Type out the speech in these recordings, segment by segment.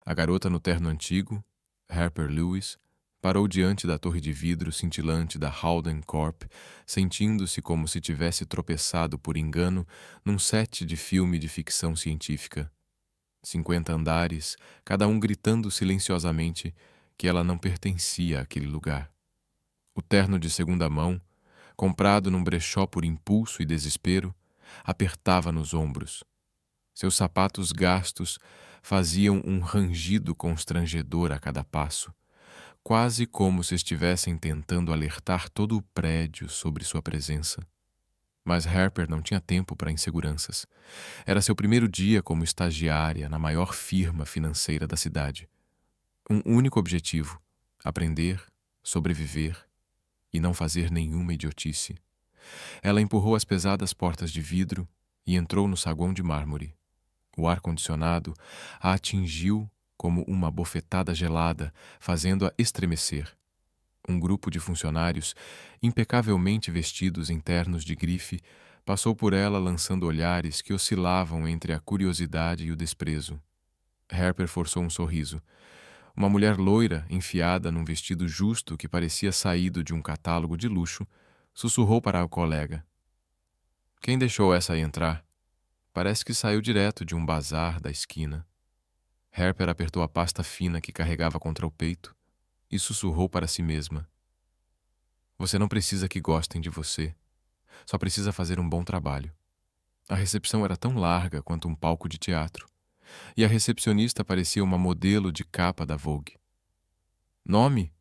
A garota no terno antigo, Harper Lewis, parou diante da torre de vidro cintilante da Howden Corp, sentindo-se como se tivesse tropeçado por engano num set de filme de ficção científica. 50 andares, cada um gritando silenciosamente que ela não pertencia àquele lugar. O terno de segunda mão, comprado num brechó por impulso e desespero, apertava nos ombros. Seus sapatos gastos faziam um rangido constrangedor a cada passo, quase como se estivessem tentando alertar todo o prédio sobre sua presença. Mas Harper não tinha tempo para inseguranças. Era seu primeiro dia como estagiária na maior firma financeira da cidade. Um único objetivo: aprender, sobreviver e não fazer nenhuma idiotice. Ela empurrou as pesadas portas de vidro e entrou no saguão de mármore. O ar-condicionado a atingiu como uma bofetada gelada, fazendo-a estremecer. Um grupo de funcionários, impecavelmente vestidos em ternos de grife, passou por ela lançando olhares que oscilavam entre a curiosidade e o desprezo. Harper forçou um sorriso. Uma mulher loira, enfiada num vestido justo que parecia saído de um catálogo de luxo, sussurrou para o colega: "Quem deixou essa aí entrar? Parece que saiu direto de um bazar da esquina." Harper apertou a pasta fina que carregava contra o peito e sussurrou para si mesma: "Você não precisa que gostem de você. Só precisa fazer um bom trabalho." A recepção era tão larga quanto um palco de teatro, e a recepcionista parecia uma modelo de capa da Vogue. "Nome?"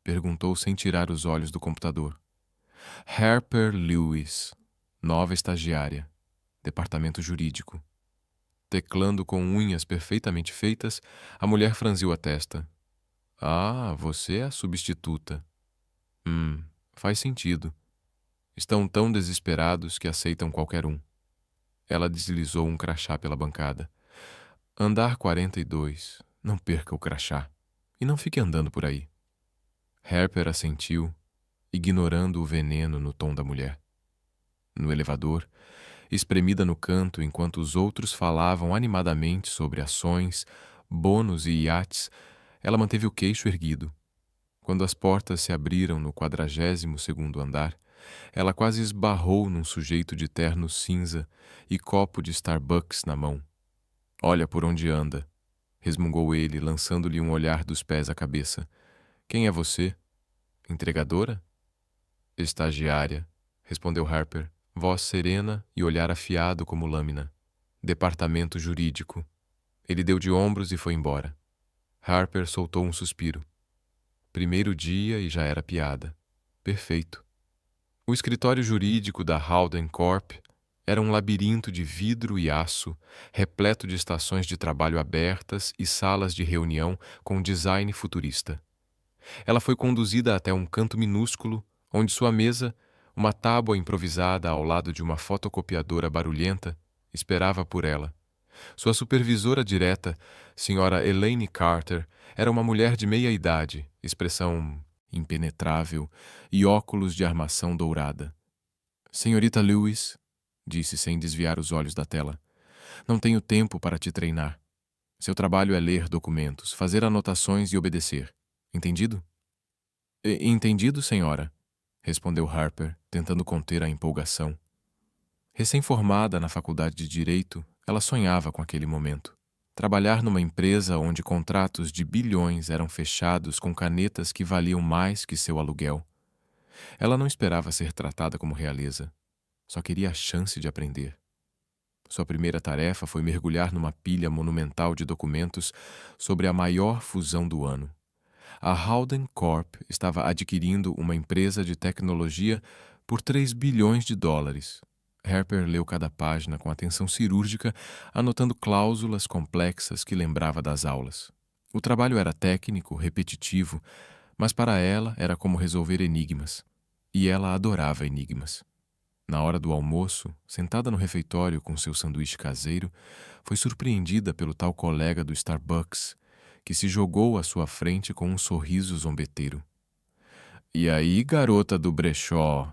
perguntou sem tirar os olhos do computador. "Harper Lewis, nova estagiária, departamento jurídico." Teclando com unhas perfeitamente feitas, a mulher franziu a testa. "Ah, você é a substituta. Faz sentido. Estão tão desesperados que aceitam qualquer um." Ela deslizou um crachá pela bancada. "Andar 42. Não perca o crachá. E não fique andando por aí." Harper assentiu, ignorando o veneno no tom da mulher. No elevador, espremida no canto enquanto os outros falavam animadamente sobre ações, bônus e iates, ela manteve o queixo erguido. Quando as portas se abriram no 42º andar, ela quase esbarrou num sujeito de terno cinza e copo de Starbucks na mão. "Olha por onde anda", resmungou ele, lançando-lhe um olhar dos pés à cabeça. "Quem é você? Entregadora?" "Estagiária", respondeu Harper, voz serena e olhar afiado como lâmina. "Departamento jurídico." Ele deu de ombros e foi embora. Harper soltou um suspiro. Primeiro dia e já era piada. Perfeito. O escritório jurídico da Howden Corp era um labirinto de vidro e aço, repleto de estações de trabalho abertas e salas de reunião com design futurista. Ela foi conduzida até um canto minúsculo, onde sua mesa, uma tábua improvisada ao lado de uma fotocopiadora barulhenta, esperava por ela. Sua supervisora direta, Sra. Elaine Carter, era uma mulher de meia idade, expressão impenetrável e óculos de armação dourada. "Senhorita Lewis", disse sem desviar os olhos da tela, "não tenho tempo para te treinar. Seu trabalho é ler documentos, fazer anotações e obedecer. Entendido?" "Entendido, senhora", respondeu Harper, tentando conter a empolgação. Recém-formada na faculdade de Direito, ela sonhava com aquele momento. Trabalhar numa empresa onde contratos de bilhões eram fechados com canetas que valiam mais que seu aluguel. Ela não esperava ser tratada como realeza. Só queria a chance de aprender. Sua primeira tarefa foi mergulhar numa pilha monumental de documentos sobre a maior fusão do ano. A Howden Corp estava adquirindo uma empresa de tecnologia por 3 bilhões de dólares. Harper leu cada página com atenção cirúrgica, anotando cláusulas complexas que lembrava das aulas. O trabalho era técnico, repetitivo, mas para ela era como resolver enigmas. E ela adorava enigmas. Na hora do almoço, sentada no refeitório com seu sanduíche caseiro, foi surpreendida pelo tal colega do Starbucks, que se jogou à sua frente com um sorriso zombeteiro. "E aí, garota do brechó?",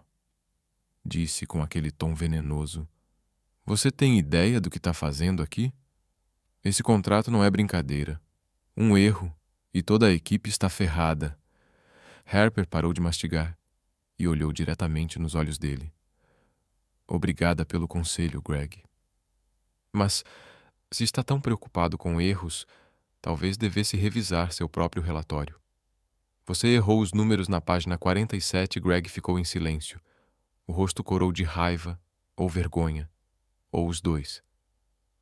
disse com aquele tom venenoso. "Você tem ideia do que está fazendo aqui? Esse contrato não é brincadeira. Um erro, e toda a equipe está ferrada. Harper parou de mastigar e olhou diretamente nos olhos dele. Obrigada pelo conselho, Greg. Mas, se está tão preocupado com erros, talvez devesse revisar seu próprio relatório. Você errou os números na página 47 e Greg ficou em silêncio. O rosto corou de raiva ou vergonha, ou os dois.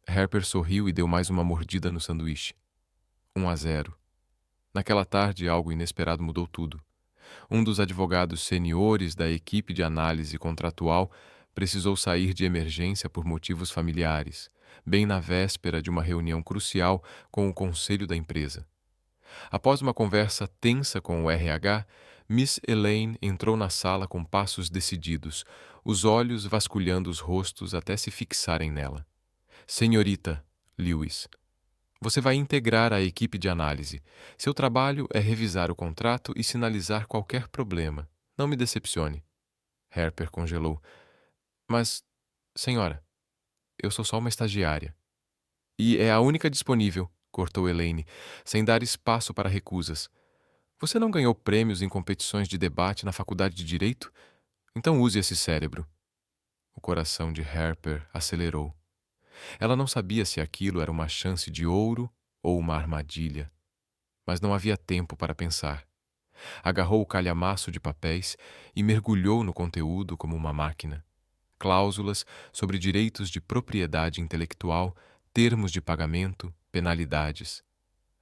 Harper sorriu e deu mais uma mordida no sanduíche. 1-0. Naquela tarde, algo inesperado mudou tudo. Um dos advogados seniores da equipe de análise contratual precisou sair de emergência por motivos familiares, bem na véspera de uma reunião crucial com o conselho da empresa. Após uma conversa tensa com o RH, Miss Elaine entrou na sala com passos decididos, os olhos vasculhando os rostos até se fixarem nela. Senhorita Lewis, você vai integrar a equipe de análise. Seu trabalho é revisar o contrato e sinalizar qualquer problema. Não me decepcione. Harper congelou. Mas, senhora, eu sou só uma estagiária. E é a única disponível, cortou Elaine, sem dar espaço para recusas. Você não ganhou prêmios em competições de debate na faculdade de Direito? Então use esse cérebro. O coração de Harper acelerou. Ela não sabia se aquilo era uma chance de ouro ou uma armadilha. Mas não havia tempo para pensar. Agarrou o calhamaço de papéis e mergulhou no conteúdo como uma máquina. Cláusulas sobre direitos de propriedade intelectual, termos de pagamento, penalidades.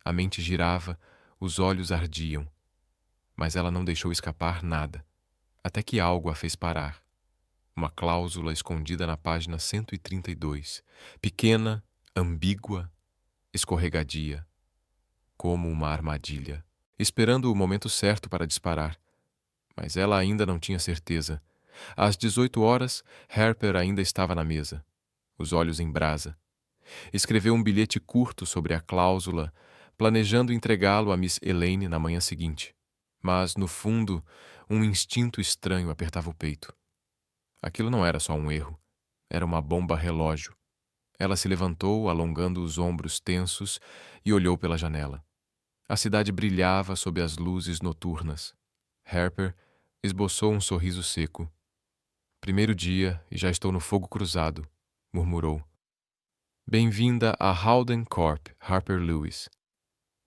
A mente girava, os olhos ardiam. Mas ela não deixou escapar nada, até que algo a fez parar. Uma cláusula escondida na página 132, pequena, ambígua, escorregadia, como uma armadilha, esperando o momento certo para disparar. Mas ela ainda não tinha certeza. Às 18 horas, Harper ainda estava na mesa, os olhos em brasa. Escreveu um bilhete curto sobre a cláusula, planejando entregá-lo a Miss Elaine na manhã seguinte. Mas, no fundo, um instinto estranho apertava o peito. Aquilo não era só um erro, era uma bomba relógio. Ela se levantou, alongando os ombros tensos, e olhou pela janela. A cidade brilhava sob as luzes noturnas. Harper esboçou um sorriso seco. Primeiro dia e já estou no fogo cruzado, murmurou. Bem-vinda a Howden Corp, Harper Lewis.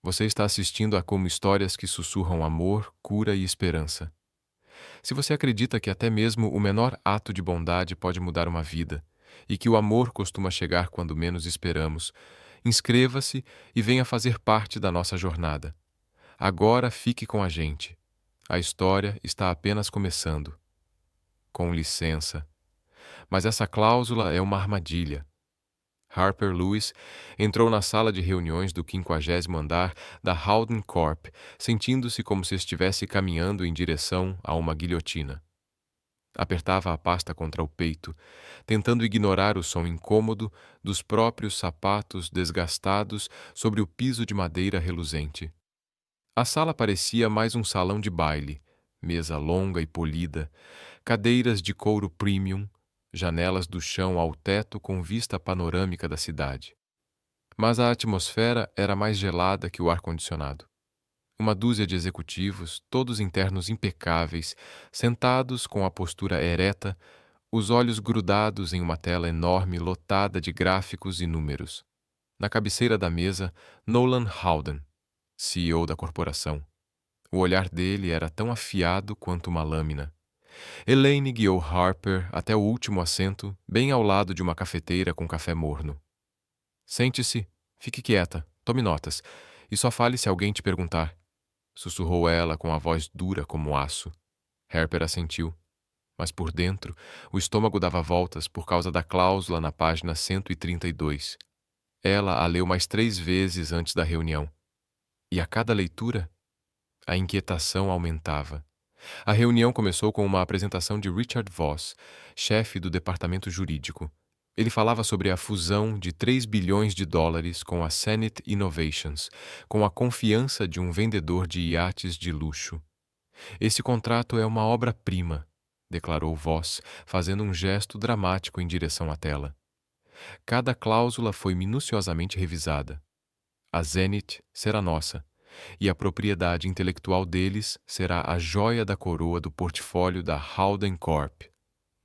Você está assistindo a como histórias que sussurram amor, cura e esperança. Se você acredita que até mesmo o menor ato de bondade pode mudar uma vida, e que o amor costuma chegar quando menos esperamos, inscreva-se e venha fazer parte da nossa jornada. Agora fique com a gente. A história está apenas começando. Com licença. Mas essa cláusula é uma armadilha. Harper Lewis entrou na sala de reuniões do 50º andar da Howden Corp, sentindo-se como se estivesse caminhando em direção a uma guilhotina. Apertava a pasta contra o peito, tentando ignorar o som incômodo dos próprios sapatos desgastados sobre o piso de madeira reluzente. A sala parecia mais um salão de baile, mesa longa e polida, cadeiras de couro premium, janelas do chão ao teto com vista panorâmica da cidade. Mas a atmosfera era mais gelada que o ar-condicionado. Uma dúzia de executivos, todos internos impecáveis, sentados com a postura ereta, os olhos grudados em uma tela enorme lotada de gráficos e números. Na cabeceira da mesa, Nolan Howden, CEO da corporação. O olhar dele era tão afiado quanto uma lâmina. Elaine guiou Harper até o último assento, bem ao lado de uma cafeteira com café morno. Sente-se, fique quieta, tome notas, e só fale se alguém te perguntar, sussurrou ela com a voz dura como aço. Harper assentiu, mas por dentro o estômago dava voltas por causa da cláusula na página 132. Ela a leu mais 3 vezes antes da reunião. E a cada leitura, a inquietação aumentava. A reunião começou com uma apresentação de Richard Voss, chefe do departamento jurídico. Ele falava sobre a fusão de 3 bilhões de dólares com a Zenith Innovations, com a confiança de um vendedor de iates de luxo. Esse contrato é uma obra-prima, declarou Voss, fazendo um gesto dramático em direção à tela. Cada cláusula foi minuciosamente revisada. A Zenith será nossa, e a propriedade intelectual deles será a joia da coroa do portfólio da Howden Corp.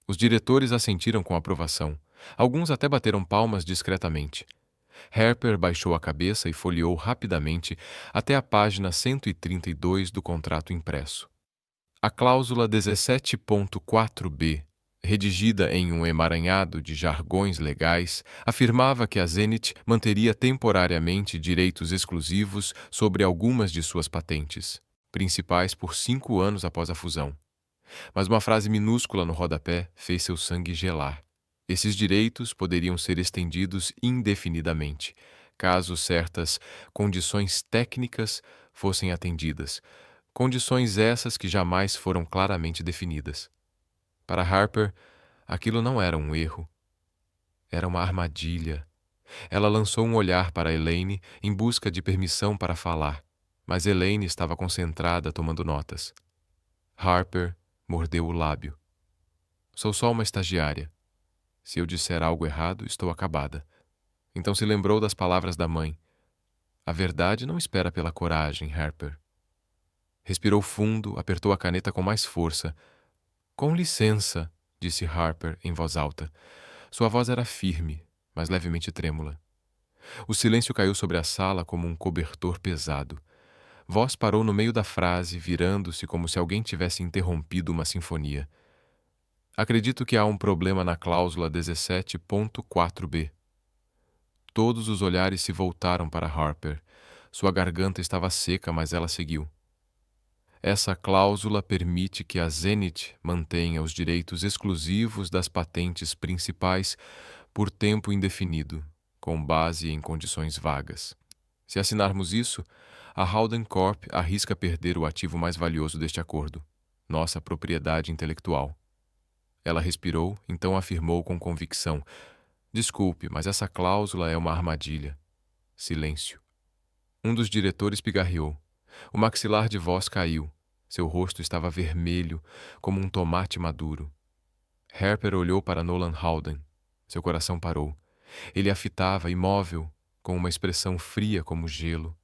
Os diretores assentiram com aprovação. Alguns até bateram palmas discretamente. Harper baixou a cabeça e folheou rapidamente até a página 132 do contrato impresso. A cláusula 17.4b, redigida em um emaranhado de jargões legais, afirmava que a Zenith manteria temporariamente direitos exclusivos sobre algumas de suas patentes, principais por 5 anos após a fusão. Mas uma frase minúscula no rodapé fez seu sangue gelar. Esses direitos poderiam ser estendidos indefinidamente, caso certas condições técnicas fossem atendidas, condições essas que jamais foram claramente definidas. Para Harper, aquilo não era um erro. Era uma armadilha. Ela lançou um olhar para Elaine em busca de permissão para falar, mas Elaine estava concentrada tomando notas. Harper mordeu o lábio. Sou só uma estagiária. Se eu disser algo errado, estou acabada. Então se lembrou das palavras da mãe. A verdade não espera pela coragem, Harper. Respirou fundo, apertou a caneta com mais força. Com licença, disse Harper em voz alta. Sua voz era firme, mas levemente trêmula. O silêncio caiu sobre a sala como um cobertor pesado. Voz parou no meio da frase, virando-se como se alguém tivesse interrompido uma sinfonia. Acredito que há um problema na cláusula 17.4b. Todos os olhares se voltaram para Harper. Sua garganta estava seca, mas ela seguiu. Essa cláusula permite que a Zenith mantenha os direitos exclusivos das patentes principais por tempo indefinido, com base em condições vagas. Se assinarmos isso, a Howden Corp arrisca perder o ativo mais valioso deste acordo, nossa propriedade intelectual. Ela respirou, então afirmou com convicção: Desculpe, mas essa cláusula é uma armadilha. Silêncio. Um dos diretores pigarreou. O maxilar de voz caiu. Seu rosto estava vermelho, como um tomate maduro. Harper olhou para Nolan Howden. Seu coração parou. Ele a fitava, imóvel, com uma expressão fria como gelo,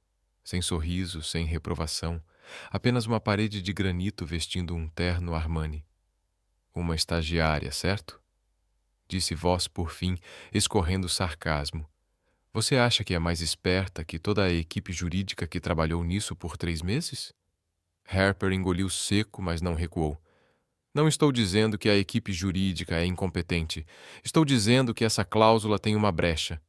sem sorriso, sem reprovação, apenas uma parede de granito vestindo um terno Armani. Uma estagiária, certo? Disse voz por fim, escorrendo sarcasmo. Você acha que é mais esperta que toda a equipe jurídica que trabalhou nisso por 3 meses? Harper engoliu seco, mas não recuou. Não estou dizendo que a equipe jurídica é incompetente. Estou dizendo que essa cláusula tem uma brecha.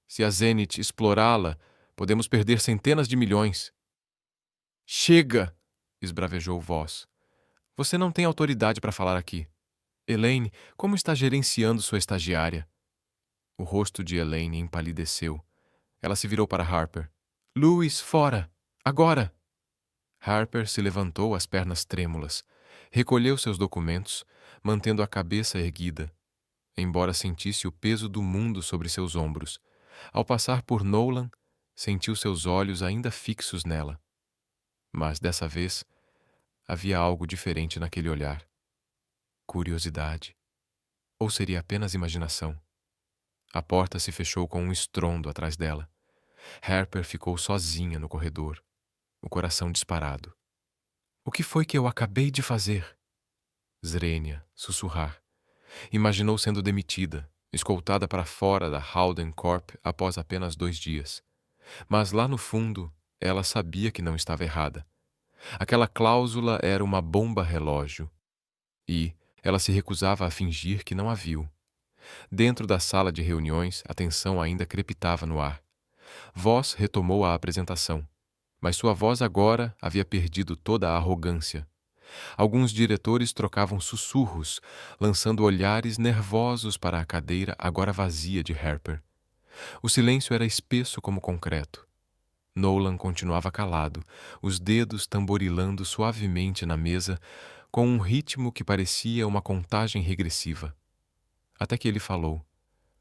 Se a Zenith explorá-la, podemos perder centenas de milhões. Chega! Esbravejou Voss. Você não tem autoridade para falar aqui. Elaine, como está gerenciando sua estagiária? O rosto de Elaine empalideceu. Ela se virou para Harper. Lewis, fora! Agora! Harper se levantou, as pernas trêmulas. Recolheu seus documentos, mantendo a cabeça erguida, embora sentisse o peso do mundo sobre seus ombros. Ao passar por Nolan, sentiu seus olhos ainda fixos nela. Mas, dessa vez, havia algo diferente naquele olhar. Curiosidade. Ou seria apenas imaginação? A porta se fechou com um estrondo atrás dela. Harper ficou sozinha no corredor, o coração disparado. O que foi que eu acabei de fazer? Zrenia, sussurrar. Imaginou sendo demitida, escoltada para fora da Howden Corp após apenas 2 dias. Mas lá no fundo, ela sabia que não estava errada. Aquela cláusula era uma bomba relógio. E ela se recusava a fingir que não a viu. Dentro da sala de reuniões, a tensão ainda crepitava no ar. Voss retomou a apresentação, mas sua voz agora havia perdido toda a arrogância. Alguns diretores trocavam sussurros, lançando olhares nervosos para a cadeira agora vazia de Harper. O silêncio era espesso como concreto. Nolan continuava calado, os dedos tamborilando suavemente na mesa, com um ritmo que parecia uma contagem regressiva. Até que ele falou.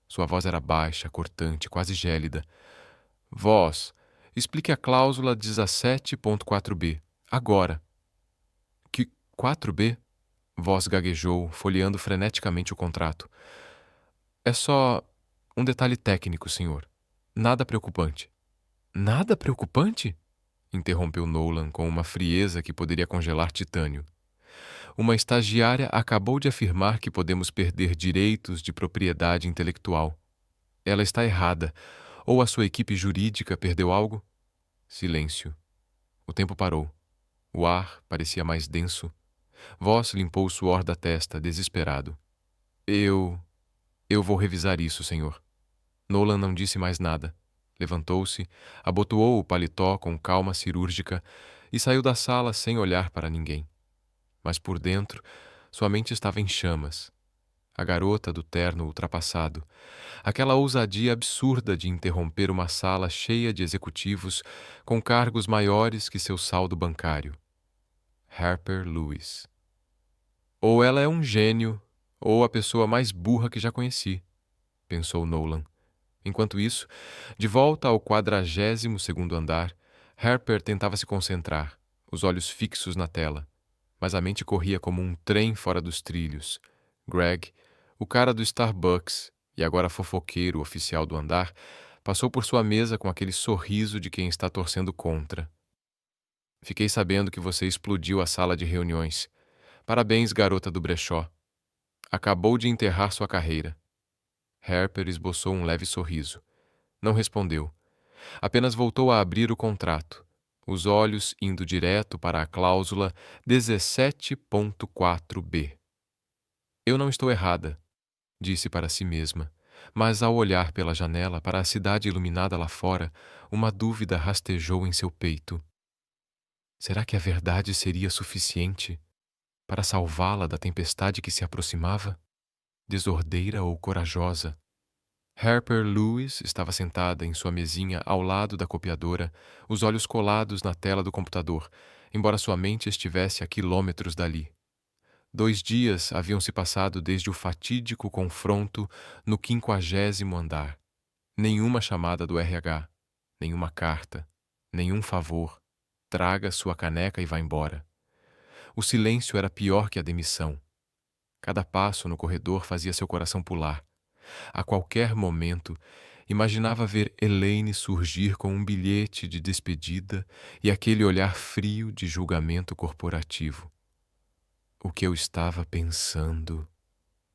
Sua voz era baixa, cortante, quase gélida. Voss, explique a cláusula 17.4b. Agora. Que 4b? Voss gaguejou, folheando freneticamente o contrato. É só um detalhe técnico, senhor. Nada preocupante. Nada preocupante? Interrompeu Nolan com uma frieza que poderia congelar titânio. Uma estagiária acabou de afirmar que podemos perder direitos de propriedade intelectual. Ela está errada. Ou a sua equipe jurídica perdeu algo? Silêncio. O tempo parou. O ar parecia mais denso. Voss limpou o suor da testa, desesperado. Eu vou revisar isso, senhor. Nolan não disse mais nada. Levantou-se, abotoou o paletó com calma cirúrgica e saiu da sala sem olhar para ninguém. Mas por dentro, sua mente estava em chamas. A garota do terno ultrapassado, aquela ousadia absurda de interromper uma sala cheia de executivos com cargos maiores que seu saldo bancário. Harper Lewis. Ou ela é um gênio, ou a pessoa mais burra que já conheci, pensou Nolan. Enquanto isso, de volta ao 42º andar, Harper tentava se concentrar, os olhos fixos na tela, mas a mente corria como um trem fora dos trilhos. Greg, o cara do Starbucks e agora fofoqueiro oficial do andar, passou por sua mesa com aquele sorriso de quem está torcendo contra. Fiquei sabendo que você explodiu a sala de reuniões. Parabéns, garota do brechó. Acabou de enterrar sua carreira. Harper esboçou um leve sorriso. Não respondeu. Apenas voltou a abrir o contrato, os olhos indo direto para a cláusula 17.4b. Eu não estou errada, disse para si mesma, mas ao olhar pela janela para a cidade iluminada lá fora, uma dúvida rastejou em seu peito. Será que a verdade seria suficiente para salvá-la da tempestade que se aproximava? Desordeira ou corajosa? Harper Lewis estava sentada em sua mesinha ao lado da copiadora, os olhos colados na tela do computador, embora sua mente estivesse a quilômetros dali. 2 dias haviam se passado desde o fatídico confronto no 50º andar. Nenhuma chamada do RH, nenhuma carta, nenhum favor. Traga sua caneca e vá embora. O silêncio era pior que a demissão. Cada passo no corredor fazia seu coração pular. A qualquer momento, imaginava ver Elaine surgir com um bilhete de despedida e aquele olhar frio de julgamento corporativo. O que eu estava pensando?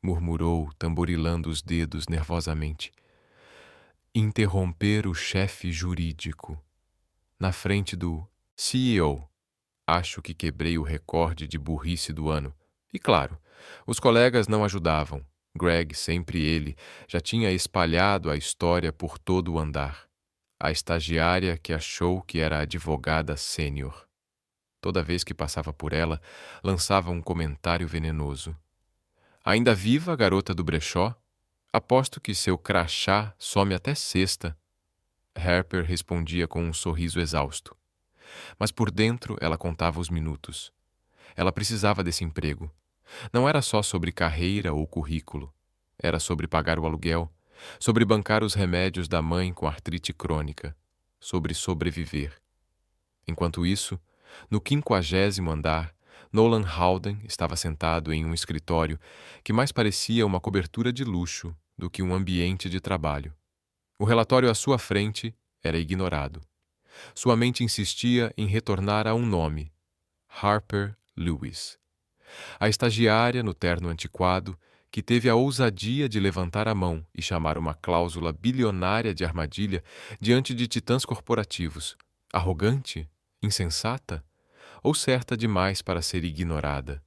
Murmurou, tamborilando os dedos nervosamente. Interromper o chefe jurídico. Na frente do CEO. Acho que quebrei o recorde de burrice do ano. E claro, os colegas não ajudavam. Greg, sempre ele, já tinha espalhado a história por todo o andar. A estagiária que achou que era advogada sênior. Toda vez que passava por ela, lançava um comentário venenoso. Ainda viva a garota do brechó? Aposto que seu crachá some até sexta. Harper respondia com um sorriso exausto. Mas por dentro ela contava os minutos. Ela precisava desse emprego. Não era só sobre carreira ou currículo. Era sobre pagar o aluguel, sobre bancar os remédios da mãe com artrite crônica, sobre sobreviver. Enquanto isso, no 50º andar, Nolan Howden estava sentado em um escritório que mais parecia uma cobertura de luxo do que um ambiente de trabalho. O relatório à sua frente era ignorado. Sua mente insistia em retornar a um nome: Harper Lewis. A estagiária no terno antiquado, que teve a ousadia de levantar a mão e chamar uma cláusula bilionária de armadilha diante de titãs corporativos. Arrogante? Insensata? Ou certa demais para ser ignorada?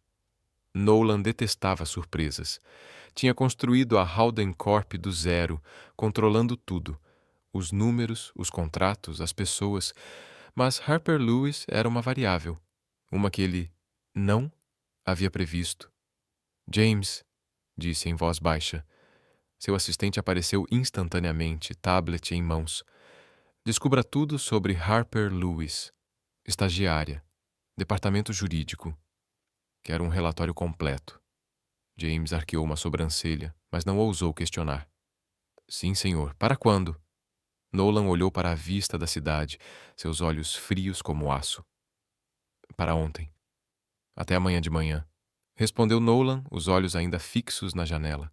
Nolan detestava surpresas. Tinha construído a Howden Corp do zero, controlando tudo. Os números, os contratos, as pessoas. Mas Harper Lewis era uma variável. Uma que ele não havia previsto. James, disse em voz baixa. Seu assistente apareceu instantaneamente, tablet em mãos. Descubra tudo sobre Harper Lewis. Estagiária. Departamento jurídico. Quero um relatório completo. James arqueou uma sobrancelha, mas não ousou questionar. Sim, senhor. Para quando? Nolan olhou para a vista da cidade, seus olhos frios como aço. Para ontem. Até amanhã de manhã. Respondeu Nolan, os olhos ainda fixos na janela.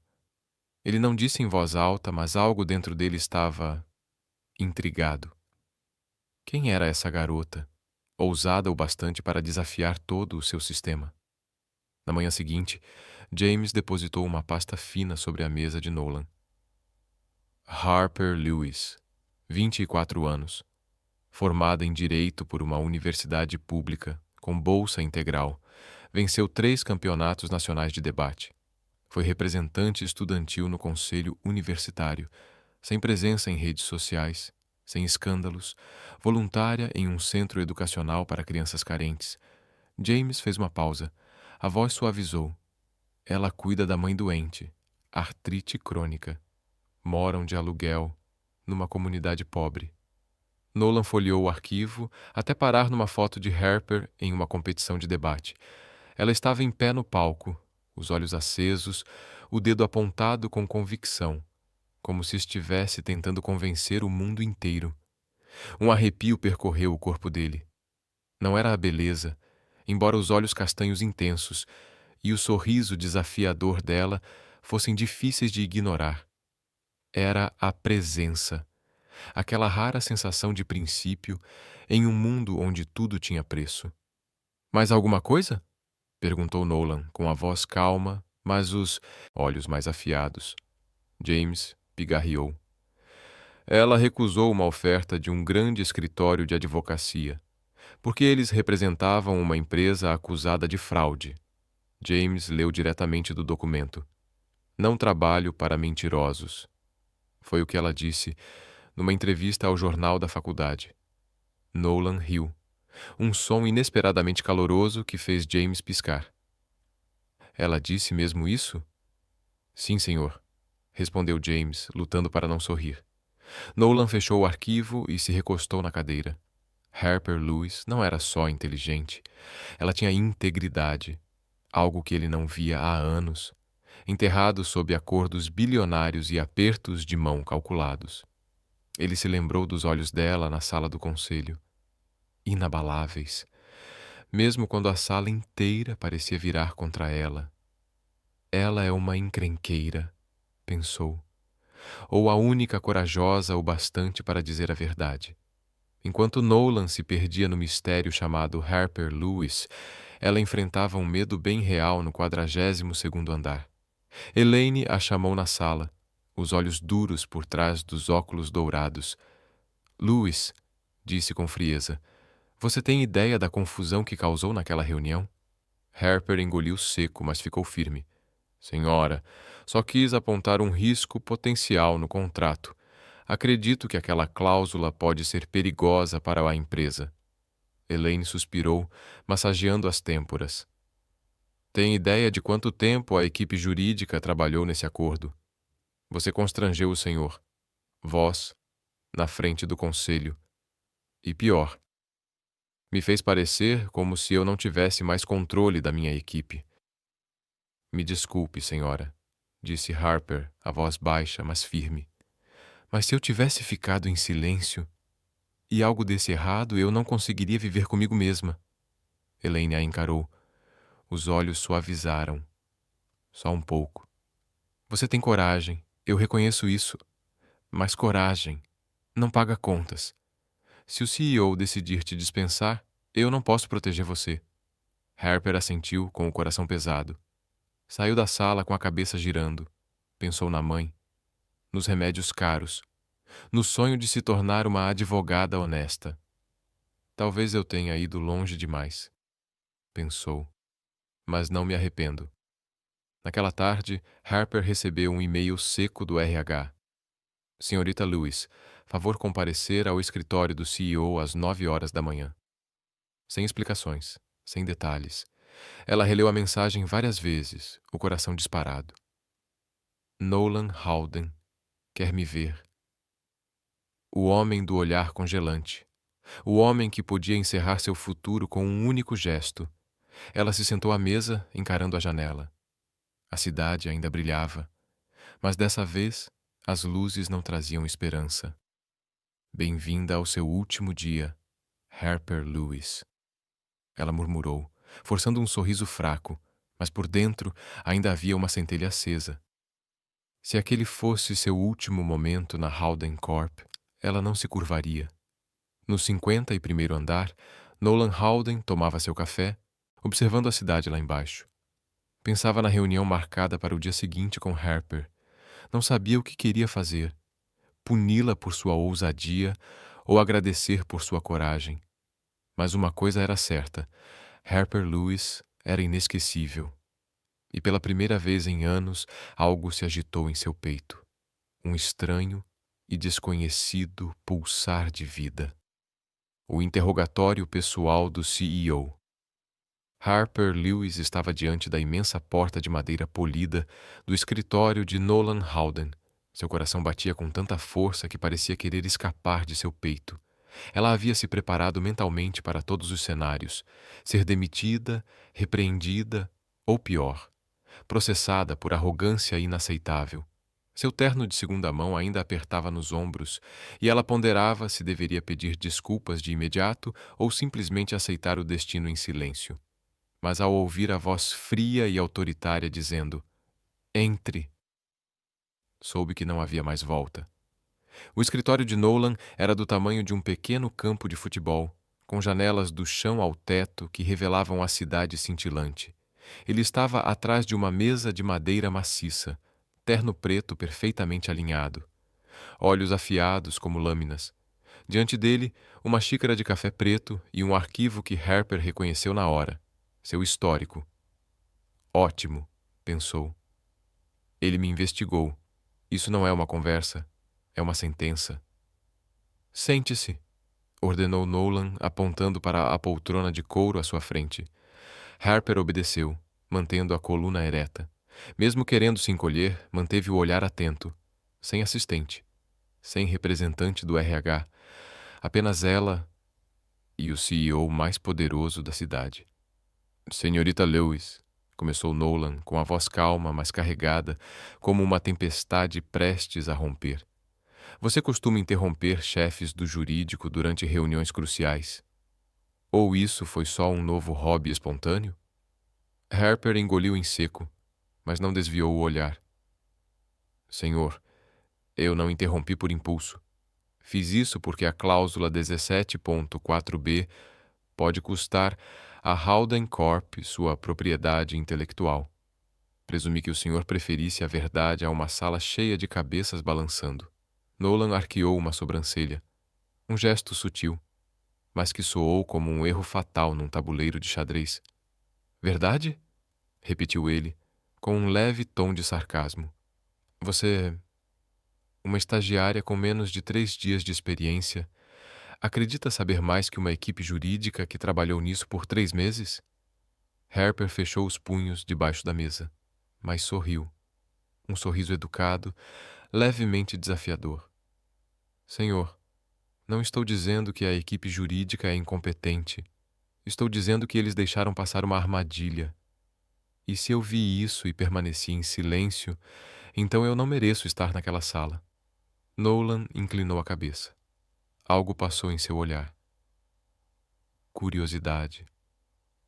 Ele não disse em voz alta, mas algo dentro dele estava intrigado. Quem era essa garota, ousada o bastante para desafiar todo o seu sistema? Na manhã seguinte, James depositou uma pasta fina sobre a mesa de Nolan. Harper Lewis, 24 anos, formada em Direito por uma universidade pública, com bolsa integral, venceu 3 campeonatos nacionais de debate. Foi representante estudantil no conselho universitário, sem presença em redes sociais, sem escândalos, voluntária em um centro educacional para crianças carentes. James fez uma pausa. A voz suavizou. Ela cuida da mãe doente, artrite crônica. Moram de aluguel, numa comunidade pobre. Nolan folheou o arquivo até parar numa foto de Harper em uma competição de debate. Ela estava em pé no palco, os olhos acesos, o dedo apontado com convicção, como se estivesse tentando convencer o mundo inteiro. Um arrepio percorreu o corpo dele. Não era a beleza, embora os olhos castanhos intensos e o sorriso desafiador dela fossem difíceis de ignorar. Era a presença, aquela rara sensação de princípio em um mundo onde tudo tinha preço. Mais alguma coisa? Perguntou Nolan, com a voz calma, mas os olhos mais afiados. James pigarreou. Ela recusou uma oferta de um grande escritório de advocacia, porque eles representavam uma empresa acusada de fraude. James leu diretamente do documento. Não trabalho para mentirosos. Foi o que ela disse numa entrevista ao jornal da faculdade. Nolan riu. Um som inesperadamente caloroso que fez James piscar. Ela disse mesmo isso? Sim, senhor, respondeu James, lutando para não sorrir. Nolan fechou o arquivo e se recostou na cadeira. Harper Lewis não era só inteligente. Ela tinha integridade, algo que ele não via há anos, enterrado sob acordos bilionários e apertos de mão calculados. Ele se lembrou dos olhos dela na sala do conselho. Inabaláveis, mesmo quando a sala inteira parecia virar contra ela. Ela é uma encrenqueira, pensou, ou a única corajosa o bastante para dizer a verdade. Enquanto Nolan se perdia no mistério chamado Harper Lewis, ela enfrentava um medo bem real no 42º andar. Elaine a chamou na sala, os olhos duros por trás dos óculos dourados. Lewis, disse com frieza, você tem ideia da confusão que causou naquela reunião? Harper engoliu seco, mas ficou firme. Senhora, só quis apontar um risco potencial no contrato. Acredito que aquela cláusula pode ser perigosa para a empresa. Elaine suspirou, massageando as têmporas. Tem ideia de quanto tempo a equipe jurídica trabalhou nesse acordo? Você constrangeu o senhor. Vós, na frente do conselho. E pior, me fez parecer como se eu não tivesse mais controle da minha equipe. Me desculpe, senhora, disse Harper, a voz baixa, mas firme. Mas se eu tivesse ficado em silêncio, e algo desse errado, eu não conseguiria viver comigo mesma. Elaine a encarou. Os olhos suavizaram. Só um pouco. Você tem coragem, eu reconheço isso. Mas coragem não paga contas. Se o CEO decidir te dispensar, eu não posso proteger você. Harper assentiu com o coração pesado. Saiu da sala com a cabeça girando. Pensou na mãe, nos remédios caros, no sonho de se tornar uma advogada honesta. Talvez eu tenha ido longe demais, pensou, mas não me arrependo. Naquela tarde, Harper recebeu um e-mail seco do RH. Senhorita Lewis, favor comparecer ao escritório do CEO às 9 horas da manhã. Sem explicações, sem detalhes. Ela releu a mensagem várias vezes, o coração disparado. Nolan Howden quer me ver. O homem do olhar congelante. O homem que podia encerrar seu futuro com um único gesto. Ela se sentou à mesa, encarando a janela. A cidade ainda brilhava, mas dessa vez as luzes não traziam esperança. Bem-vinda ao seu último dia, Harper Lewis. Ela murmurou, forçando um sorriso fraco, mas por dentro ainda havia uma centelha acesa. Se aquele fosse seu último momento na Howden Corp, ela não se curvaria. No 51º andar, Nolan Haldane tomava seu café, observando a cidade lá embaixo. Pensava na reunião marcada para o dia seguinte com Harper. Não sabia o que queria fazer. Puni-la por sua ousadia ou agradecer por sua coragem. Mas uma coisa era certa: Harper Lewis era inesquecível. E pela primeira vez em anos, algo se agitou em seu peito. Um estranho e desconhecido pulsar de vida. O interrogatório pessoal do CEO. Harper Lewis estava diante da imensa porta de madeira polida do escritório de Nolan Haldane. Seu coração batia com tanta força que parecia querer escapar de seu peito. Ela havia se preparado mentalmente para todos os cenários: ser demitida, repreendida ou pior, processada por arrogância inaceitável. Seu terno de segunda mão ainda apertava nos ombros, e ela ponderava se deveria pedir desculpas de imediato ou simplesmente aceitar o destino em silêncio. Mas ao ouvir a voz fria e autoritária dizendo: "Entre", soube que não havia mais volta. O escritório de Nolan era do tamanho de um pequeno campo de futebol, com janelas do chão ao teto que revelavam a cidade cintilante. Ele estava atrás de uma mesa de madeira maciça, terno preto perfeitamente alinhado, olhos afiados como lâminas. Diante dele, uma xícara de café preto e um arquivo que Harper reconheceu na hora: seu histórico. Ótimo, pensou. Ele me investigou. Isso não é uma conversa, é uma sentença. Sente-se, ordenou Nolan, apontando para a poltrona de couro à sua frente. Harper obedeceu, mantendo a coluna ereta. Mesmo querendo se encolher, manteve o olhar atento, sem assistente, sem representante do RH, apenas ela e o CEO mais poderoso da cidade. Senhorita Lewis, começou Nolan, com a voz calma, mas carregada, como uma tempestade prestes a romper. Você costuma interromper chefes do jurídico durante reuniões cruciais? Ou isso foi só um novo hobby espontâneo? Harper engoliu em seco, mas não desviou o olhar. Senhor, eu não interrompi por impulso. Fiz isso porque a cláusula 17.4b pode custar a Haldane Corp sua propriedade intelectual. Presumi que o senhor preferisse a verdade a uma sala cheia de cabeças balançando. Nolan arqueou uma sobrancelha. Um gesto sutil, mas que soou como um erro fatal num tabuleiro de xadrez. Verdade? Repetiu ele, com um leve tom de sarcasmo. Você, uma estagiária com menos de 3 dias de experiência, acredita saber mais que uma equipe jurídica que trabalhou nisso por 3 meses? Harper fechou os punhos debaixo da mesa, mas sorriu. Um sorriso educado, levemente desafiador. Senhor, não estou dizendo que a equipe jurídica é incompetente. Estou dizendo que eles deixaram passar uma armadilha. E se eu vi isso e permaneci em silêncio, então eu não mereço estar naquela sala. Nolan inclinou a cabeça. Algo passou em seu olhar. Curiosidade.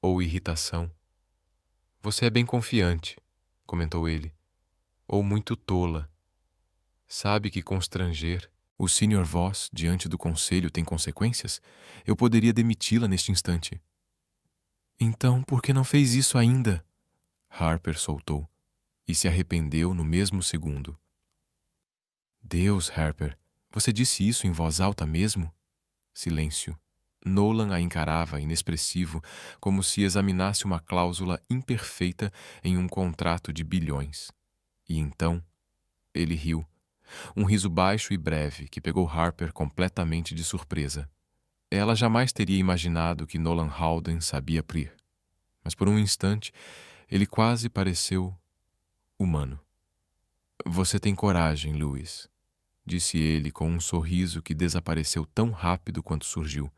Ou irritação. Você é bem confiante, comentou ele. Ou muito tola. Sabe que constranger o Sr. Voss diante do conselho tem consequências? Eu poderia demiti-la neste instante. Então, por que não fez isso ainda? Harper soltou, e se arrependeu no mesmo segundo. Deus, Harper, você disse isso em voz alta mesmo? Silêncio. Nolan a encarava, inexpressivo, como se examinasse uma cláusula imperfeita em um contrato de bilhões. E então, ele riu. Um riso baixo e breve que pegou Harper completamente de surpresa. Ela jamais teria imaginado que Nolan Haldane sabia rir. Mas por um instante, ele quase pareceu humano. Você tem coragem, Lewis, disse ele com um sorriso que desapareceu tão rápido quanto surgiu.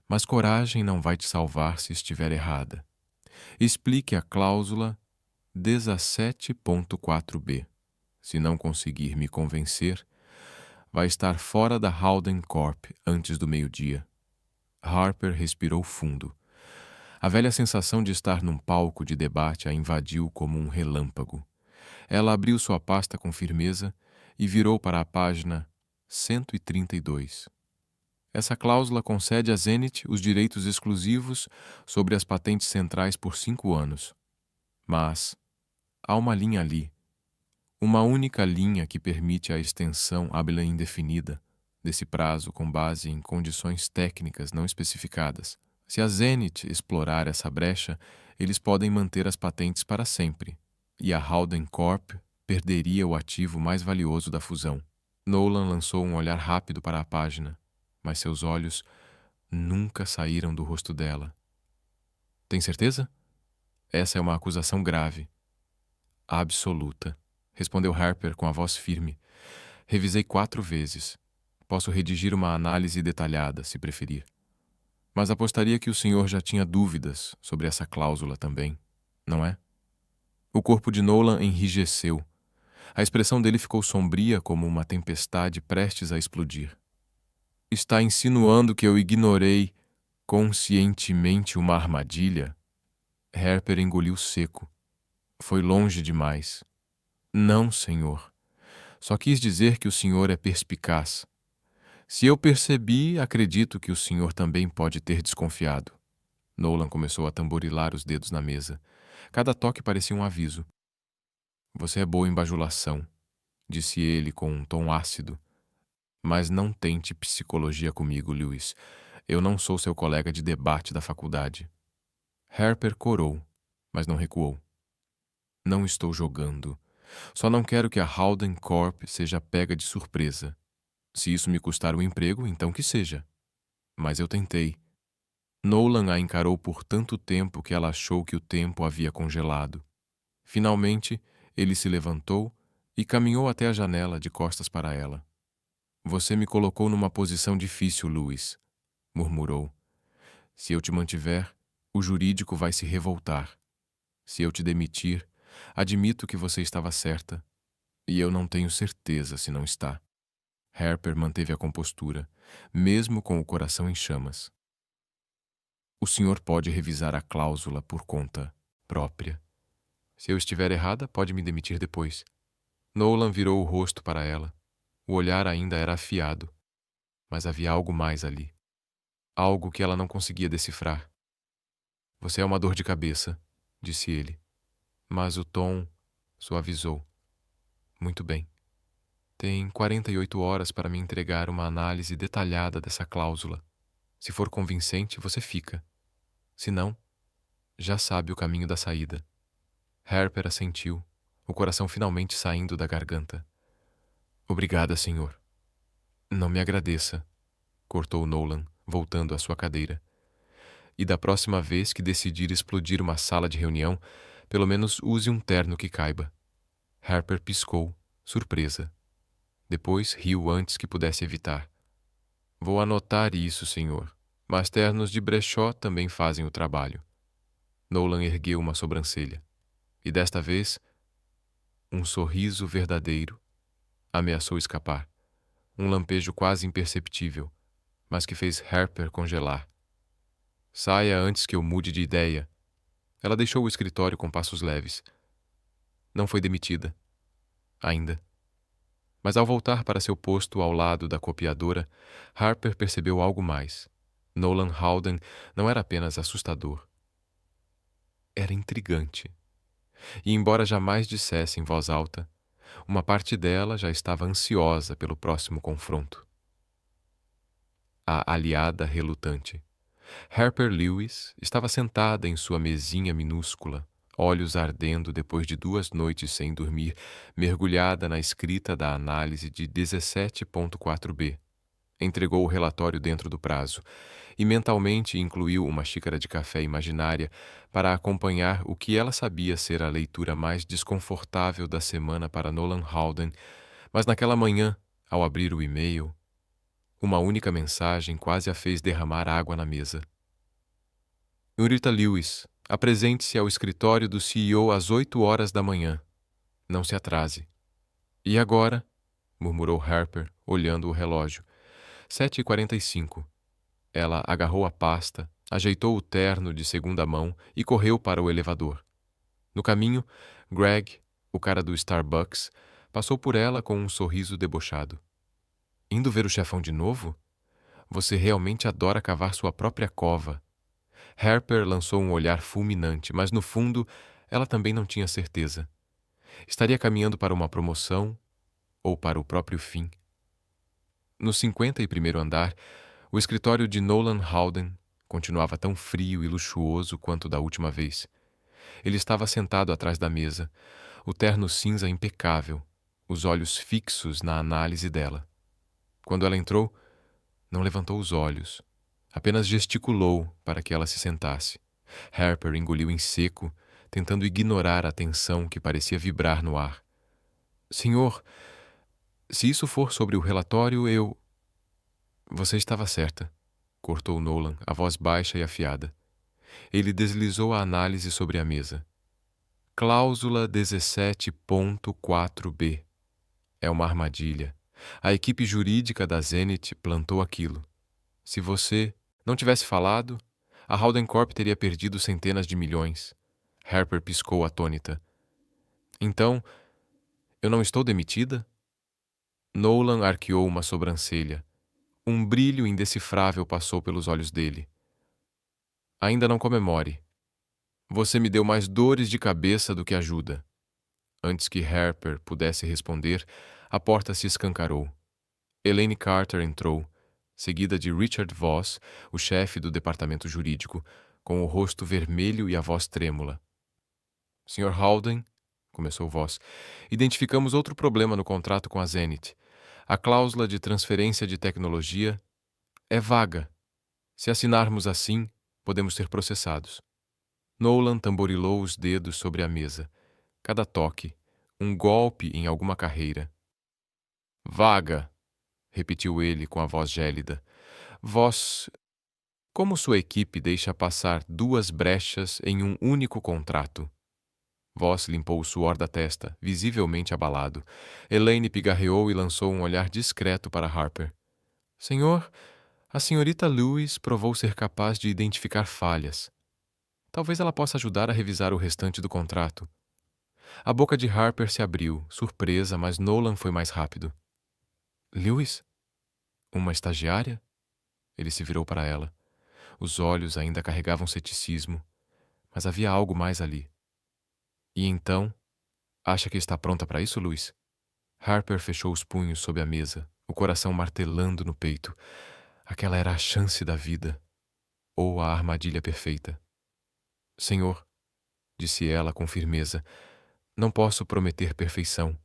Mas coragem não vai te salvar se estiver errada. Explique a cláusula 17.4b. Se não conseguir me convencer, vai estar fora da Haldane Corp antes do meio-dia. Harper respirou fundo. A velha sensação de estar num palco de debate a invadiu como um relâmpago. Ela abriu sua pasta com firmeza e virou para a página 132. Essa cláusula concede à Zenith os direitos exclusivos sobre as patentes centrais por 5 anos. Mas há uma linha ali, uma única linha que permite a extensão hábil indefinida desse prazo com base em condições técnicas não especificadas. Se a Zenith explorar essa brecha, eles podem manter as patentes para sempre, e a Howden Corp perderia o ativo mais valioso da fusão. Nolan lançou um olhar rápido para a página, mas seus olhos nunca saíram do rosto dela. Tem certeza? Essa é uma acusação grave. Absoluta, respondeu Harper com a voz firme. Revisei 4 vezes. Posso redigir uma análise detalhada, se preferir. Mas apostaria que o senhor já tinha dúvidas sobre essa cláusula também, não é? O corpo de Nolan enrijeceu. A expressão dele ficou sombria como uma tempestade prestes a explodir. Está insinuando que eu ignorei conscientemente uma armadilha? Harper engoliu seco. Foi longe demais. Não, senhor. Só quis dizer que o senhor é perspicaz. Se eu percebi, acredito que o senhor também pode ter desconfiado. Nolan começou a tamborilar os dedos na mesa. Cada toque parecia um aviso. Você é boa em bajulação, disse ele com um tom ácido. Mas não tente psicologia comigo, Lewis. Eu não sou seu colega de debate da faculdade. Harper corou, mas não recuou. Não estou jogando. Só não quero que a Howden Corp seja pega de surpresa. Se isso me custar o emprego, então que seja. Mas eu tentei. Nolan a encarou por tanto tempo que ela achou que o tempo havia congelado. Finalmente, ele se levantou e caminhou até a janela de costas para ela. Você me colocou numa posição difícil, Lewis, murmurou. Se eu te mantiver, o jurídico vai se revoltar. Se eu te demitir, admito que você estava certa. E eu não tenho certeza se não está. Harper manteve a compostura, mesmo com o coração em chamas. O senhor pode revisar a cláusula por conta própria. Se eu estiver errada, pode me demitir depois. Nolan virou o rosto para ela. O olhar ainda era afiado, mas havia algo mais ali. Algo que ela não conseguia decifrar. Você é uma dor de cabeça, disse ele. Mas o tom suavizou. Muito bem. Tem 48 horas para me entregar uma análise detalhada dessa cláusula. Se for convincente, você fica. Se não, já sabe o caminho da saída. Harper assentiu, o coração finalmente saindo da garganta. Obrigada, senhor. Não me agradeça, cortou Nolan, voltando à sua cadeira. E da próxima vez que decidir explodir uma sala de reunião, pelo menos use um terno que caiba. Harper piscou, surpresa. Depois riu antes que pudesse evitar. Vou anotar isso, senhor. Mas ternos de brechó também fazem o trabalho. Nolan ergueu uma sobrancelha. E desta vez, um sorriso verdadeiro ameaçou escapar. Um lampejo quase imperceptível, mas que fez Harper congelar. Saia antes que eu mude de ideia. Ela deixou o escritório com passos leves. Não foi demitida. Ainda. Mas ao voltar para seu posto ao lado da copiadora, Harper percebeu algo mais. Nolan Howden não era apenas assustador. Era intrigante. E embora jamais dissesse em voz alta, uma parte dela já estava ansiosa pelo próximo confronto. A aliada relutante. Harper Lewis estava sentada em sua mesinha minúscula, olhos ardendo depois de 2 noites sem dormir, mergulhada na escrita da análise de 17.4b. Entregou o relatório dentro do prazo e mentalmente incluiu uma xícara de café imaginária para acompanhar o que ela sabia ser a leitura mais desconfortável da semana para Nolan Howden, mas naquela manhã, ao abrir o e-mail, uma única mensagem quase a fez derramar água na mesa. Senhorita Lewis, apresente-se ao escritório do CEO às 8 horas da manhã. Não se atrase. E agora? Murmurou Harper, olhando o relógio. 7h45. Ela agarrou a pasta, ajeitou o terno de segunda mão e correu para o elevador. No caminho, Greg, o cara do Starbucks, passou por ela com um sorriso debochado. Indo ver o chefão de novo? Você realmente adora cavar sua própria cova. Harper lançou um olhar fulminante, mas no fundo, ela também não tinha certeza. Estaria caminhando para uma promoção ou para o próprio fim. No 51º andar, o escritório de Nolan Howden continuava tão frio e luxuoso quanto da última vez. Ele estava sentado atrás da mesa, o terno cinza impecável, os olhos fixos na análise dela. Quando ela entrou, não levantou os olhos, apenas gesticulou para que ela se sentasse. Harper engoliu em seco, tentando ignorar a tensão que parecia vibrar no ar. Senhor, se isso for sobre o relatório, eu... Você estava certa, cortou Nolan, a voz baixa e afiada. Ele deslizou a análise sobre a mesa. Cláusula 17.4b. É uma armadilha. A equipe jurídica da Zenith plantou aquilo. Se você não tivesse falado, a Howden Corp teria perdido centenas de milhões. Harper piscou atônita. Então, eu não estou demitida? Nolan arqueou uma sobrancelha. Um brilho indecifrável passou pelos olhos dele. Ainda não comemore. Você me deu mais dores de cabeça do que ajuda. Antes que Harper pudesse responder, a porta se escancarou. Elaine Carter entrou, seguida de Richard Voss, o chefe do departamento jurídico, com o rosto vermelho e a voz trêmula. Sr. Howden, começou Voss, identificamos outro problema no contrato com a Zenith. A cláusula de transferência de tecnologia é vaga. Se assinarmos assim, podemos ser processados. Nolan tamborilou os dedos sobre a mesa. Cada toque, um golpe em alguma carreira. Vaga, repetiu ele com a voz gélida. Vós... Como sua equipe deixa passar 2 brechas em um único contrato? Voss limpou o suor da testa, visivelmente abalado. Elaine pigarreou e lançou um olhar discreto para Harper. Senhor, a senhorita Lewis provou ser capaz de identificar falhas. Talvez ela possa ajudar a revisar o restante do contrato. A boca de Harper se abriu, surpresa, mas Nolan foi mais rápido. Lewis? Uma estagiária? Ele se virou para ela. Os olhos ainda carregavam ceticismo, mas havia algo mais ali. E então, acha que está pronta para isso, Lewis? Harper fechou os punhos sob a mesa, o coração martelando no peito. Aquela era a chance da vida, ou a armadilha perfeita. Senhor, disse ela com firmeza, não posso prometer perfeição,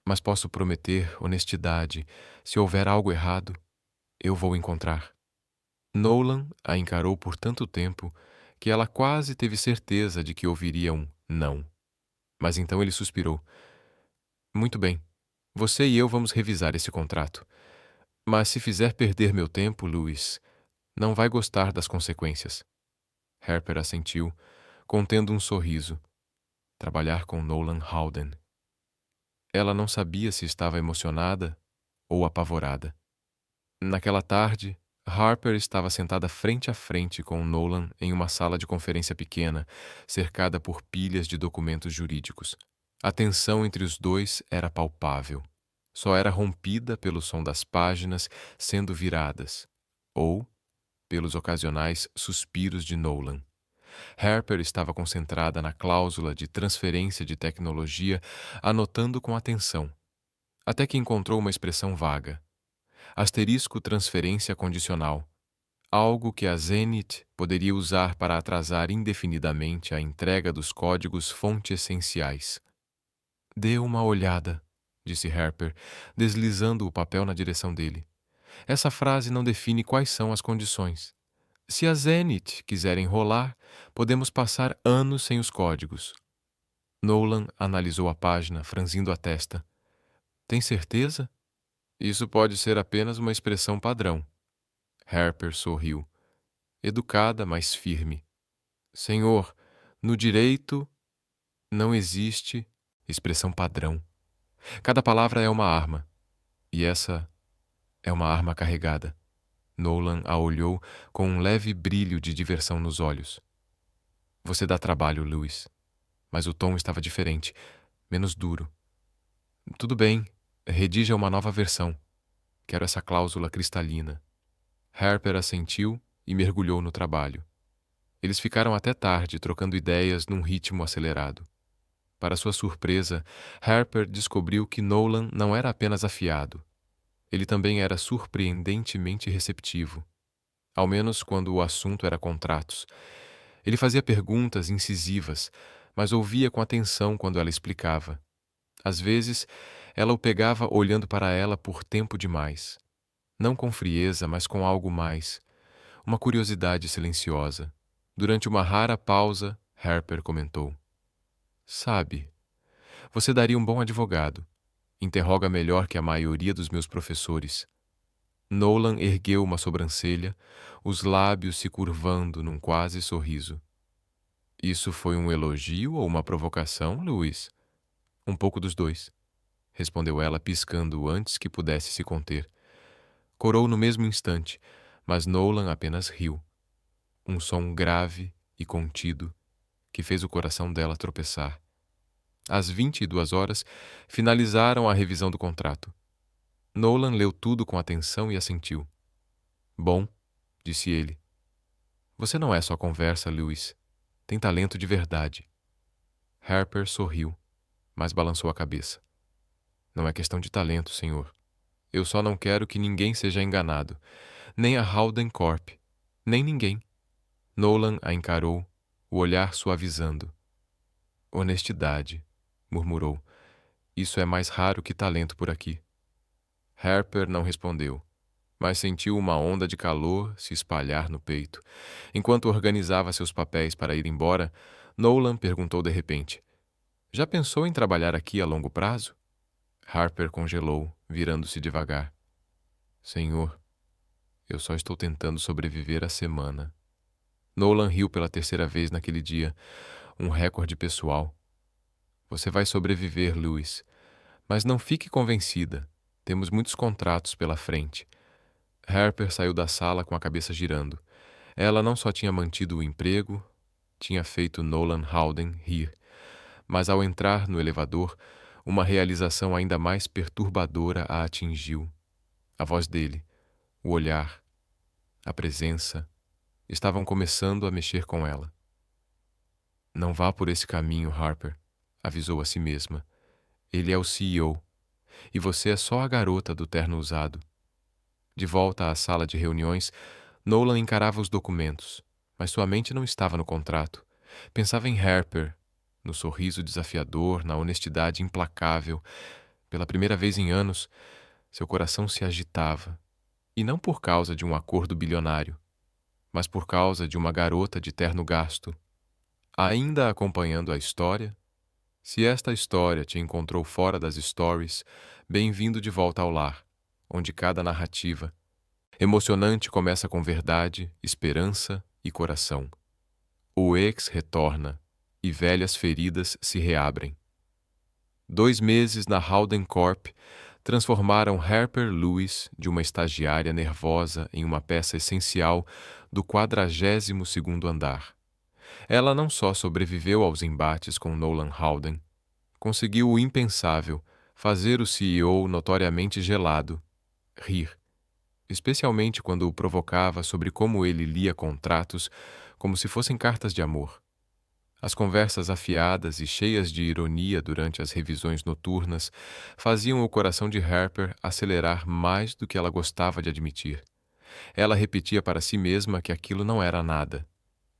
mas posso prometer honestidade. Se houver algo errado, eu vou encontrar. Nolan a encarou por tanto tempo que ela quase teve certeza de que ouviria um não. Mas então ele suspirou. Muito bem, você e eu vamos revisar esse contrato. Mas se fizer perder meu tempo, Lewis, não vai gostar das consequências. Harper assentiu, contendo um sorriso. Trabalhar com Nolan Howden. Ela não sabia se estava emocionada ou apavorada. Naquela tarde, Harper estava sentada frente a frente com Nolan em uma sala de conferência pequena, cercada por pilhas de documentos jurídicos. A tensão entre os dois era palpável. Só era rompida pelo som das páginas sendo viradas, ou pelos ocasionais suspiros de Nolan. Harper estava concentrada na cláusula de transferência de tecnologia, anotando com atenção, até que encontrou uma expressão vaga. Asterisco transferência condicional. Algo que a Zenith poderia usar para atrasar indefinidamente a entrega dos códigos fonte essenciais. Dê uma olhada, disse Harper, deslizando o papel na direção dele. Essa frase não define quais são as condições. Se a Zenith quiser enrolar, podemos passar anos sem os códigos. Nolan analisou a página, franzindo a testa. Tem certeza? Isso pode ser apenas uma expressão padrão. Harper sorriu. Educada, mas firme. Senhor, no direito não existe expressão padrão. Cada palavra é uma arma. E essa é uma arma carregada. Nolan a olhou com um leve brilho de diversão nos olhos. Você dá trabalho, Lewis. Mas o tom estava diferente, menos duro. Tudo bem, redija uma nova versão. Quero essa cláusula cristalina. Harper assentiu e mergulhou no trabalho. Eles ficaram até tarde, trocando ideias num ritmo acelerado. Para sua surpresa, Harper descobriu que Nolan não era apenas afiado. Ele também era surpreendentemente receptivo, ao menos quando o assunto era contratos. Ele fazia perguntas incisivas, mas ouvia com atenção quando ela explicava. Às vezes, ela o pegava olhando para ela por tempo demais. Não com frieza, mas com algo mais. Uma curiosidade silenciosa. Durante uma rara pausa, Harper comentou: Sabe, você daria um bom advogado. Interroga melhor que a maioria dos meus professores. Nolan ergueu uma sobrancelha, os lábios se curvando num quase sorriso. Isso foi um elogio ou uma provocação, Lewis? Um pouco dos dois, respondeu ela, piscando antes que pudesse se conter. Corou no mesmo instante, mas Nolan apenas riu. Um som grave e contido que fez o coração dela tropeçar. Às 22 horas, finalizaram a revisão do contrato. Nolan leu tudo com atenção e assentiu. Bom, disse ele. Você não é só conversa, Lewis. Tem talento de verdade. Harper sorriu, mas balançou a cabeça. Não é questão de talento, senhor. Eu só não quero que ninguém seja enganado. Nem a Howden Corp. Nem ninguém. Nolan a encarou, o olhar suavizando. Honestidade, murmurou. Isso é mais raro que talento por aqui. Harper não respondeu, mas sentiu uma onda de calor se espalhar no peito. Enquanto organizava seus papéis para ir embora, Nolan perguntou de repente: Já pensou em trabalhar aqui a longo prazo? Harper congelou, virando-se devagar. Senhor, eu só estou tentando sobreviver à semana. Nolan riu pela terceira vez naquele dia, um recorde pessoal. Você vai sobreviver, Lewis, mas não fique convencida. Temos muitos contratos pela frente. Harper saiu da sala com a cabeça girando. Ela não só tinha mantido o emprego, tinha feito Nolan Howden rir, mas ao entrar no elevador, uma realização ainda mais perturbadora a atingiu. A voz dele, o olhar, a presença, estavam começando a mexer com ela. Não vá por esse caminho, Harper, avisou a si mesma. Ele é o CEO, e você é só a garota do terno usado. De volta à sala de reuniões, Nolan encarava os documentos, mas sua mente não estava no contrato. Pensava em Harper, no sorriso desafiador, na honestidade implacável. Pela primeira vez em anos, seu coração se agitava, e não por causa de um acordo bilionário, mas por causa de uma garota de terno gasto. Ainda acompanhando a história? Se esta história te encontrou fora das stories, bem-vindo de volta ao lar, onde cada narrativa emocionante começa com verdade, esperança e coração. O ex retorna e velhas feridas se reabrem. 2 meses na Howden Corp transformaram Harper Lewis de uma estagiária nervosa em uma peça essencial do 42º andar. Ela não só sobreviveu aos embates com Nolan Howden, conseguiu o impensável, fazer o CEO notoriamente gelado, rir, especialmente quando o provocava sobre como ele lia contratos como se fossem cartas de amor. As conversas afiadas e cheias de ironia durante as revisões noturnas faziam o coração de Harper acelerar mais do que ela gostava de admitir. Ela repetia para si mesma que aquilo não era nada.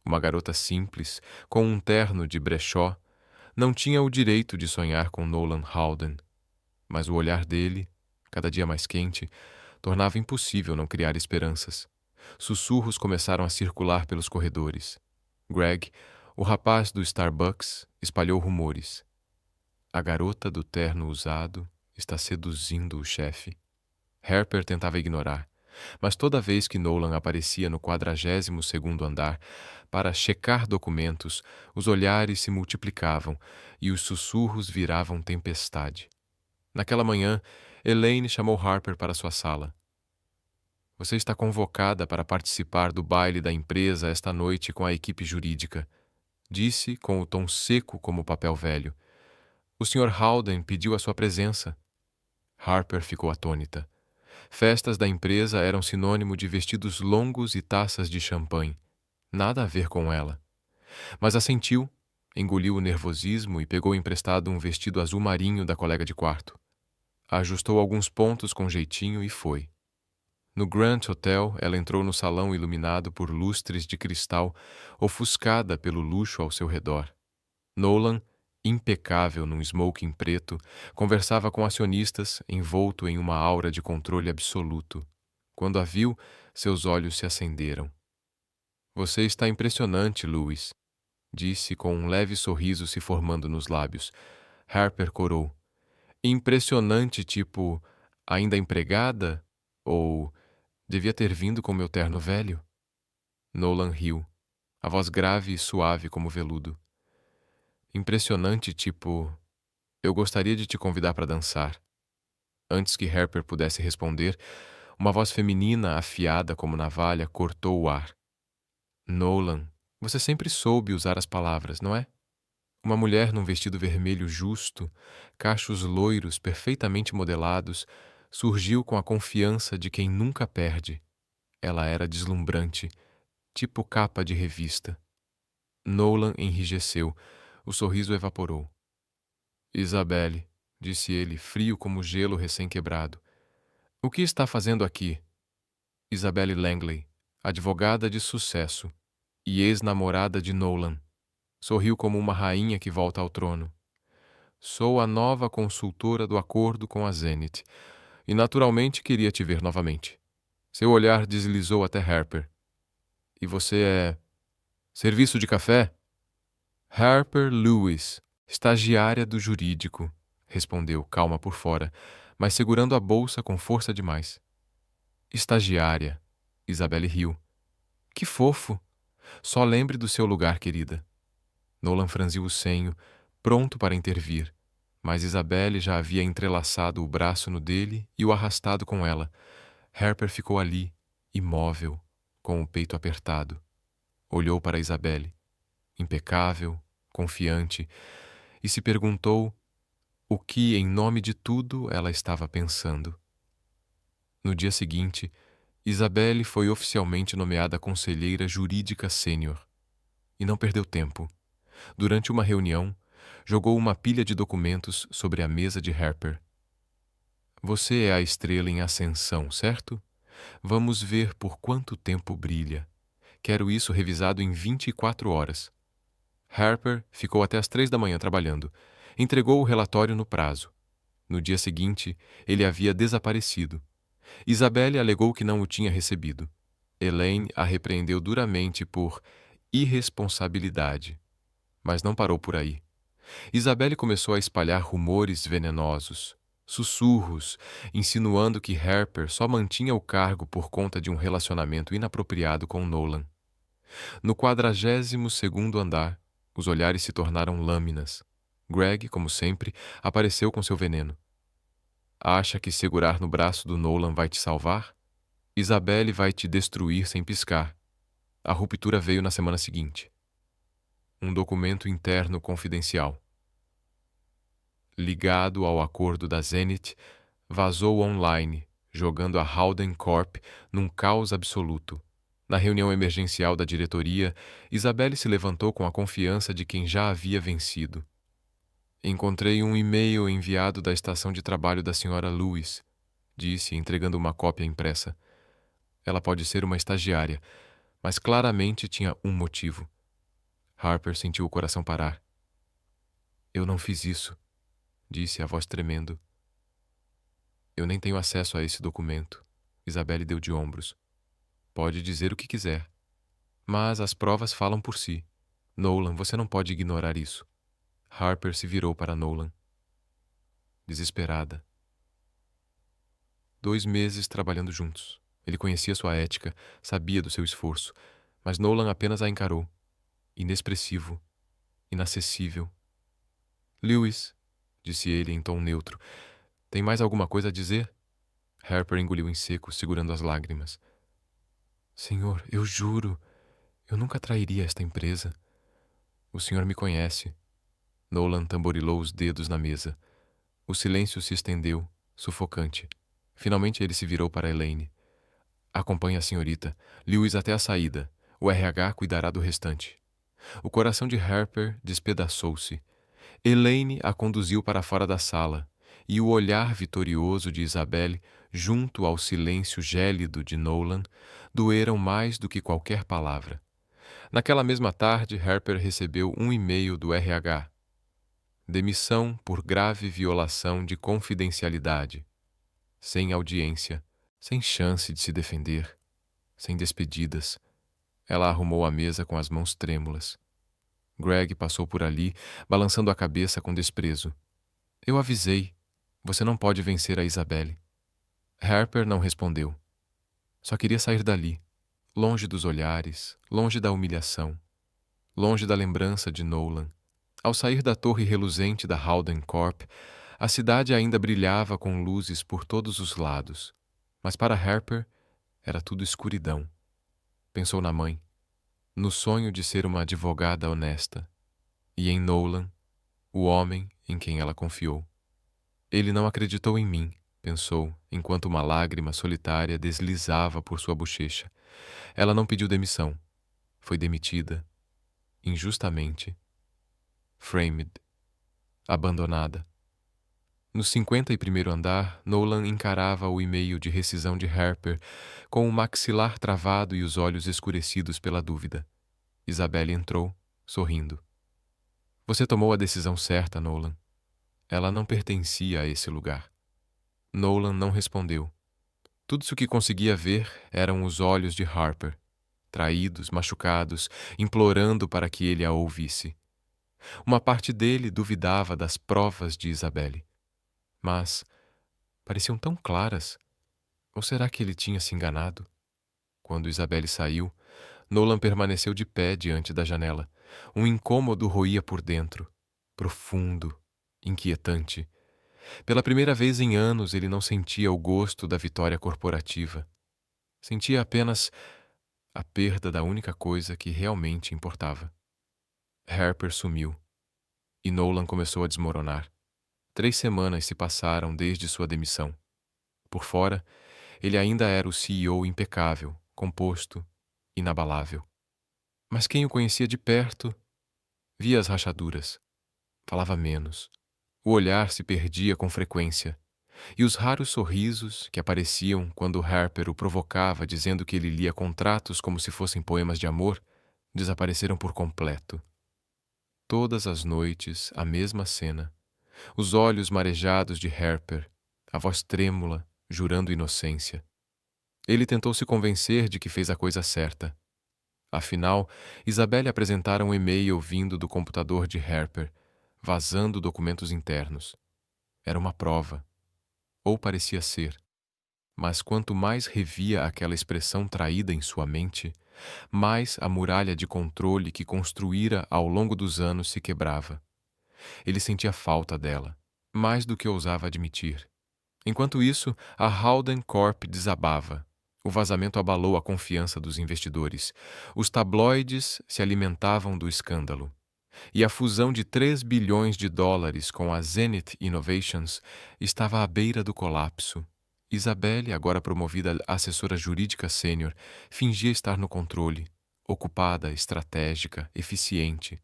Uma garota simples, com um terno de brechó, não tinha o direito de sonhar com Nolan Howden. Mas o olhar dele, cada dia mais quente, tornava impossível não criar esperanças. Sussurros começaram a circular pelos corredores. Greg, o rapaz do Starbucks, espalhou rumores. A garota do terno usado está seduzindo o chefe. Harper tentava ignorar, mas toda vez que Nolan aparecia no 42º andar para checar documentos, os olhares se multiplicavam e os sussurros viravam tempestade. Naquela manhã, Elaine chamou Harper para sua sala. Você está convocada para participar do baile da empresa esta noite com a equipe jurídica, disse com o tom seco como papel velho. O Sr. Howden pediu a sua presença. Harper ficou atônita. Festas da empresa eram sinônimo de vestidos longos e taças de champanhe. Nada a ver com ela. Mas assentiu, engoliu o nervosismo e pegou emprestado um vestido azul marinho da colega de quarto. Ajustou alguns pontos com jeitinho e foi. No Grand Hotel, ela entrou no salão iluminado por lustres de cristal, ofuscada pelo luxo ao seu redor. Nolan, impecável num smoking preto, conversava com acionistas, envolto em uma aura de controle absoluto. Quando a viu, seus olhos se acenderam. "Você está impressionante, Louis", disse com um leve sorriso se formando nos lábios. Harper corou. "Impressionante, tipo, ainda empregada? Ou devia ter vindo com meu terno velho?" Nolan riu, a voz grave e suave como veludo. "Impressionante, tipo, eu gostaria de te convidar para dançar." Antes que Harper pudesse responder, uma voz feminina, afiada como navalha, cortou o ar. "Nolan, você sempre soube usar as palavras, não é?" Uma mulher num vestido vermelho justo, cachos loiros perfeitamente modelados, surgiu com a confiança de quem nunca perde. Ela era deslumbrante, tipo capa de revista. Nolan enrijeceu, o sorriso evaporou. "Isabelle", disse ele, frio como gelo recém-quebrado. "O que está fazendo aqui?" Isabelle Langley, advogada de sucesso e ex-namorada de Nolan, sorriu como uma rainha que volta ao trono. "Sou a nova consultora do acordo com a Zenith, e naturalmente queria te ver novamente." Seu olhar deslizou até Harper. "E você é... serviço de café?" "Harper Lewis, estagiária do jurídico", respondeu, calma por fora, mas segurando a bolsa com força demais. "Estagiária", Isabelle riu. "Que fofo! Só lembre do seu lugar, querida." Nolan franziu o senho, pronto para intervir, mas Isabelle já havia entrelaçado o braço no dele e o arrastado com ela. Harper ficou ali, imóvel, com o peito apertado. Olhou para Isabelle, impecável, confiante, e se perguntou o que, em nome de tudo, ela estava pensando. No dia seguinte, Isabelle foi oficialmente nomeada conselheira jurídica sênior. E não perdeu tempo. Durante uma reunião, jogou uma pilha de documentos sobre a mesa de Harper. "Você é a estrela em ascensão, certo? Vamos ver por quanto tempo brilha. Quero isso revisado em 24 horas." Harper ficou até às 3 da manhã trabalhando. Entregou o relatório no prazo. No dia seguinte, ele havia desaparecido. Isabelle alegou que não o tinha recebido. Elaine a repreendeu duramente por irresponsabilidade. Mas não parou por aí. Isabelle começou a espalhar rumores venenosos, sussurros, insinuando que Harper só mantinha o cargo por conta de um relacionamento inapropriado com Nolan. No 42º andar, os olhares se tornaram lâminas. Greg, como sempre, apareceu com seu veneno. "Acha que segurar no braço do Nolan vai te salvar? Isabelle vai te destruir sem piscar." A ruptura veio na semana seguinte. Um documento interno confidencial. Ligado ao acordo da Zenith, vazou online, jogando a Howden Corp num caos absoluto. Na reunião emergencial da diretoria, Isabelle se levantou com a confiança de quem já havia vencido. "Encontrei um e-mail enviado da estação de trabalho da Sra. Lewis", disse, entregando uma cópia impressa. Ela pode ser uma estagiária, mas claramente tinha um motivo. Harper sentiu o coração parar. "Eu não fiz isso", disse, a voz tremendo. "Eu nem tenho acesso a esse documento." Isabelle deu de ombros. "Pode dizer o que quiser. Mas as provas falam por si. Nolan, você não pode ignorar isso." Harper se virou para Nolan. Desesperada. 2 meses trabalhando juntos. Ele conhecia sua ética, sabia do seu esforço, mas Nolan apenas a encarou. Inexpressivo, inacessível. "Lewis", disse ele em tom neutro, "tem mais alguma coisa a dizer?" Harper engoliu em seco, segurando as lágrimas. "Senhor, eu juro, eu nunca trairia esta empresa. O senhor me conhece." Nolan tamborilou os dedos na mesa. O silêncio se estendeu, sufocante. Finalmente ele se virou para Elaine. Acompanhe a senhorita. Lewis até a saída. O RH cuidará do restante. O coração de Harper despedaçou-se. Elaine a conduziu para fora da sala, e o olhar vitorioso de Isabelle, junto ao silêncio gélido de Nolan, doeram mais do que qualquer palavra. Naquela mesma tarde, Harper recebeu um e-mail do RH. Demissão por grave violação de confidencialidade. Sem audiência, sem chance de se defender, sem despedidas. Ela arrumou a mesa com as mãos trêmulas. Greg passou por ali, balançando a cabeça com desprezo. Eu avisei. Você não pode vencer a Isabelle. Harper não respondeu. Só queria sair dali, longe dos olhares, longe da humilhação, longe da lembrança de Nolan. Ao sair da torre reluzente da Howden Corp, a cidade ainda brilhava com luzes por todos os lados. Mas para Harper, era tudo escuridão. Pensou na mãe, no sonho de ser uma advogada honesta, e em Nolan, o homem em quem ela confiou. Ele não acreditou em mim, pensou, enquanto uma lágrima solitária deslizava por sua bochecha. Ela não pediu demissão. Foi demitida, injustamente, framed, abandonada. No 51º andar, Nolan encarava o e-mail de rescisão de Harper, com o maxilar travado e os olhos escurecidos pela dúvida. Isabelle entrou, sorrindo. Você tomou a decisão certa, Nolan. Ela não pertencia a esse lugar. Nolan não respondeu. Tudo o que conseguia ver eram os olhos de Harper, traídos, machucados, implorando para que ele a ouvisse. Uma parte dele duvidava das provas de Isabelle. Mas pareciam tão claras. Ou será que ele tinha se enganado? Quando Isabelle saiu, Nolan permaneceu de pé diante da janela. Um incômodo roía por dentro, profundo, inquietante. Pela primeira vez em anos, ele não sentia o gosto da vitória corporativa. Sentia apenas a perda da única coisa que realmente importava. Harper sumiu, e Nolan começou a desmoronar. 3 semanas se passaram desde sua demissão. Por fora, ele ainda era o CEO impecável, composto, inabalável. Mas quem o conhecia de perto via as rachaduras. Falava menos. O olhar se perdia com frequência. E os raros sorrisos que apareciam quando Harper o provocava dizendo que ele lia contratos como se fossem poemas de amor desapareceram por completo. Todas as noites, a mesma cena. Os olhos marejados de Harper, a voz trêmula, jurando inocência. Ele tentou se convencer de que fez a coisa certa. Afinal, Isabelle apresentara um e-mail vindo do computador de Harper, vazando documentos internos. Era uma prova. Ou parecia ser. Mas quanto mais revia aquela expressão traída em sua mente, mais a muralha de controle que construíra ao longo dos anos se quebrava. Ele sentia falta dela, mais do que ousava admitir. Enquanto isso, a Howden Corp desabava. O vazamento abalou a confiança dos investidores. Os tabloides se alimentavam do escândalo. E a fusão de 3 bilhões de dólares com a Zenith Innovations estava à beira do colapso. Isabelle, agora promovida a assessora jurídica sênior, fingia estar no controle, ocupada, estratégica, eficiente.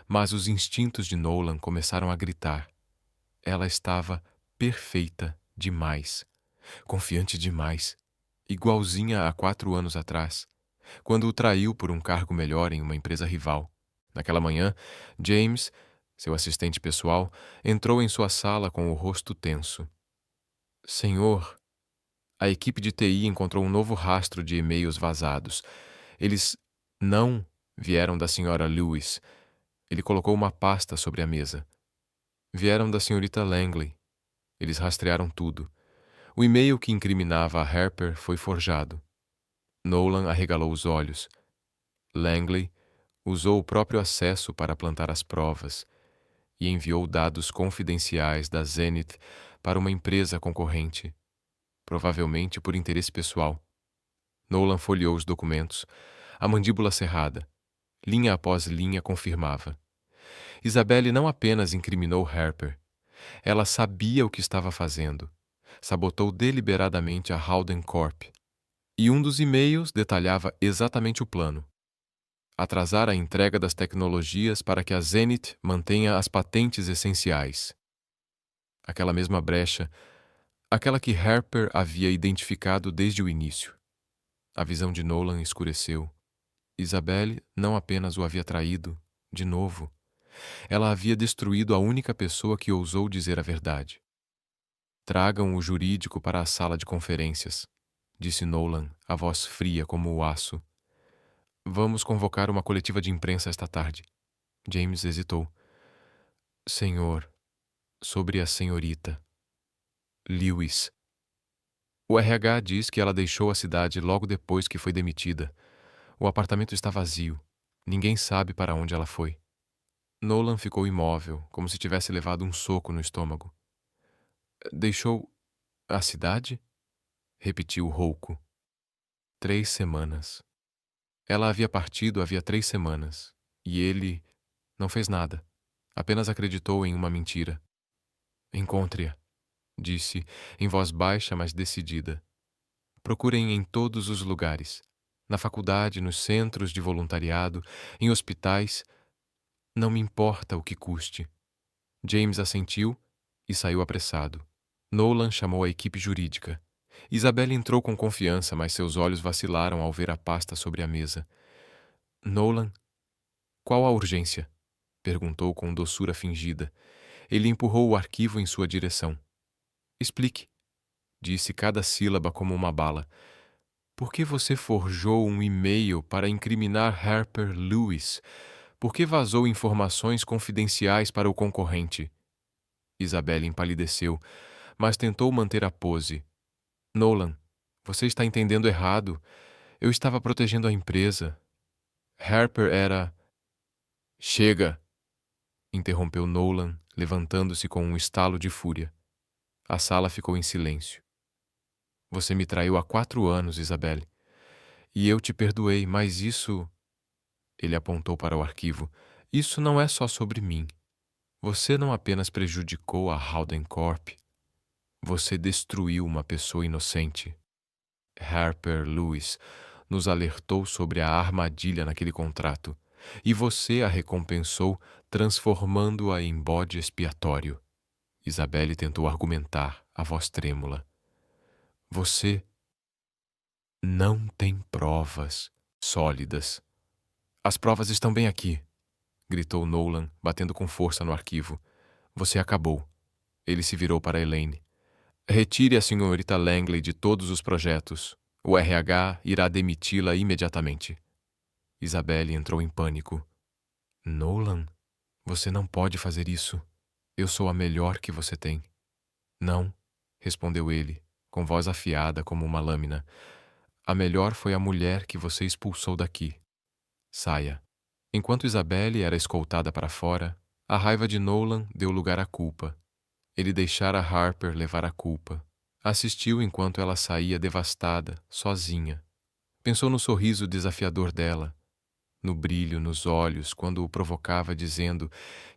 Mas os instintos de Nolan começaram a gritar. Ela estava perfeita demais, confiante demais, igualzinha a 4 anos atrás, quando o traiu por um cargo melhor em uma empresa rival. Naquela manhã, James, seu assistente pessoal, entrou em sua sala com o rosto tenso. Senhor, a equipe de TI encontrou um novo rastro de e-mails vazados. Eles não vieram da senhora Lewis. Ele colocou uma pasta sobre a mesa. Vieram da senhorita Langley. Eles rastrearam tudo. O e-mail que incriminava a Harper foi forjado. Nolan arregalou os olhos. Langley usou o próprio acesso para plantar as provas e enviou dados confidenciais da Zenith para uma empresa concorrente, provavelmente por interesse pessoal. Nolan folheou os documentos, a mandíbula cerrada. Linha após linha confirmava. Isabelle não apenas incriminou Harper. Ela sabia o que estava fazendo. sabotou deliberadamente a Howden Corp, e um dos e-mails detalhava exatamente o plano: atrasar a entrega das tecnologias para que a Zenith mantenha as patentes essenciais. Aquela mesma brecha, aquela que Harper havia identificado desde o início. A visão de Nolan escureceu. Isabelle não apenas o havia traído, de novo, ela havia destruído a única pessoa que ousou dizer a verdade. Tragam o jurídico para a sala de conferências, disse Nolan, a voz fria como o aço. Vamos convocar uma coletiva de imprensa esta tarde. James hesitou. Senhor, sobre a senhorita. Lewis. O RH diz que ela deixou a cidade logo depois que foi demitida. O apartamento está vazio. Ninguém sabe para onde ela foi. Nolan ficou imóvel, como se tivesse levado um soco no estômago. Deixou a cidade? Repetiu rouco. 3 semanas. Ela havia partido havia 3 semanas, e ele não fez nada. Apenas acreditou em uma mentira. Encontre-a, disse, em voz baixa, mas decidida. Procurem em todos os lugares. Na faculdade, nos centros de voluntariado, em hospitais. Não me importa o que custe. James assentiu e saiu apressado. Nolan chamou a equipe jurídica. Isabelle entrou com confiança, mas seus olhos vacilaram ao ver a pasta sobre a mesa. Nolan, qual a urgência? Perguntou com doçura fingida. Ele empurrou o arquivo em sua direção. Explique, disse cada sílaba como uma bala. Por que você forjou um e-mail para incriminar Harper Lewis? Por que vazou informações confidenciais para o concorrente? Isabelle empalideceu, mas tentou manter a pose. Nolan, você está entendendo errado. Eu estava protegendo a empresa. Harper era... Chega! Interrompeu Nolan, levantando-se com um estalo de fúria. A sala ficou em silêncio. Você me traiu há 4 anos, Isabelle. E eu te perdoei, mas isso... Ele apontou para o arquivo. Isso não é só sobre mim. Você não apenas prejudicou a Howden Corp. Você destruiu uma pessoa inocente. Harper Lewis nos alertou sobre a armadilha naquele contrato, e você a recompensou transformando-a em bode expiatório. Isabelle tentou argumentar, a voz trêmula. Você não tem provas sólidas. As provas estão bem aqui, gritou Nolan, batendo com força no arquivo. Você acabou. Ele se virou para Elaine. Retire a senhorita Langley de todos os projetos. O RH irá demiti-la imediatamente. Isabelle entrou em pânico. Nolan, você não pode fazer isso. Eu sou a melhor que você tem. Não, respondeu ele, com voz afiada como uma lâmina. A melhor foi a mulher que você expulsou daqui. Saia. Enquanto Isabelle era escoltada para fora, a raiva de Nolan deu lugar à culpa. Ele deixara Harper levar a culpa. Assistiu enquanto ela saía devastada, sozinha. Pensou no sorriso desafiador dela, no brilho nos olhos quando o provocava dizendo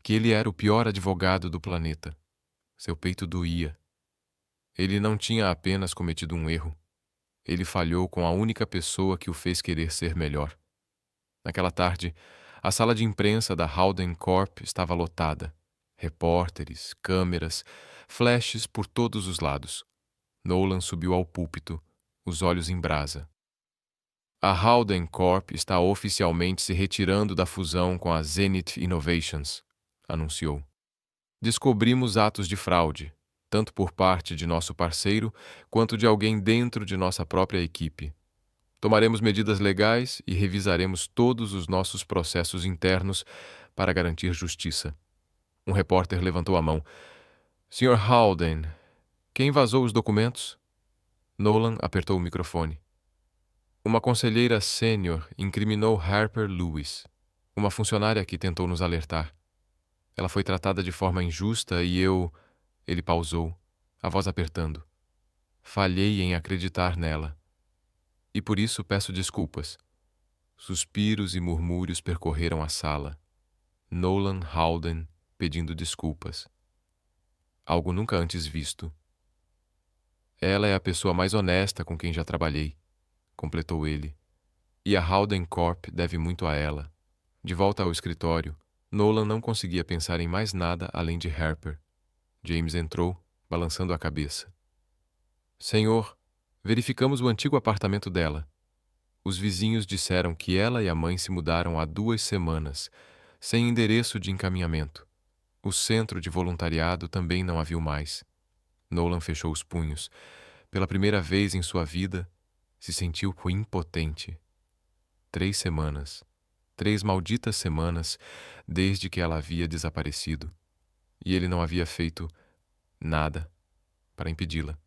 que ele era o pior advogado do planeta. Seu peito doía. Ele não tinha apenas cometido um erro. Ele falhou com a única pessoa que o fez querer ser melhor. Naquela tarde, a sala de imprensa da Howden Corp estava lotada. Repórteres, câmeras, flashes por todos os lados. Nolan subiu ao púlpito, os olhos em brasa. A Howden Corp está oficialmente se retirando da fusão com a Zenith Innovations, anunciou. Descobrimos atos de fraude, tanto por parte de nosso parceiro quanto de alguém dentro de nossa própria equipe. Tomaremos medidas legais e revisaremos todos os nossos processos internos para garantir justiça. Um repórter levantou a mão. Sr. Howden, quem vazou os documentos? Nolan apertou o microfone. Uma conselheira sênior incriminou Harper Lewis, uma funcionária que tentou nos alertar. Ela foi tratada de forma injusta e eu... Ele pausou, a voz apertando. Falhei em acreditar nela. E por isso peço desculpas. Suspiros e murmúrios percorreram a sala. Nolan Howden pedindo desculpas. Algo nunca antes visto. Ela é a pessoa mais honesta com quem já trabalhei, completou ele. E a Howden Corp deve muito a ela. De volta ao escritório, Nolan não conseguia pensar em mais nada além de Harper. James entrou, balançando a cabeça. Senhor, verificamos o antigo apartamento dela. Os vizinhos disseram que ela e a mãe se mudaram há 2 semanas, sem endereço de encaminhamento. O centro de voluntariado também não a viu mais. Nolan fechou os punhos. Pela primeira vez em sua vida, se sentiu impotente. 3 semanas. 3 malditas semanas desde que ela havia desaparecido. E ele não havia feito nada para impedi-la.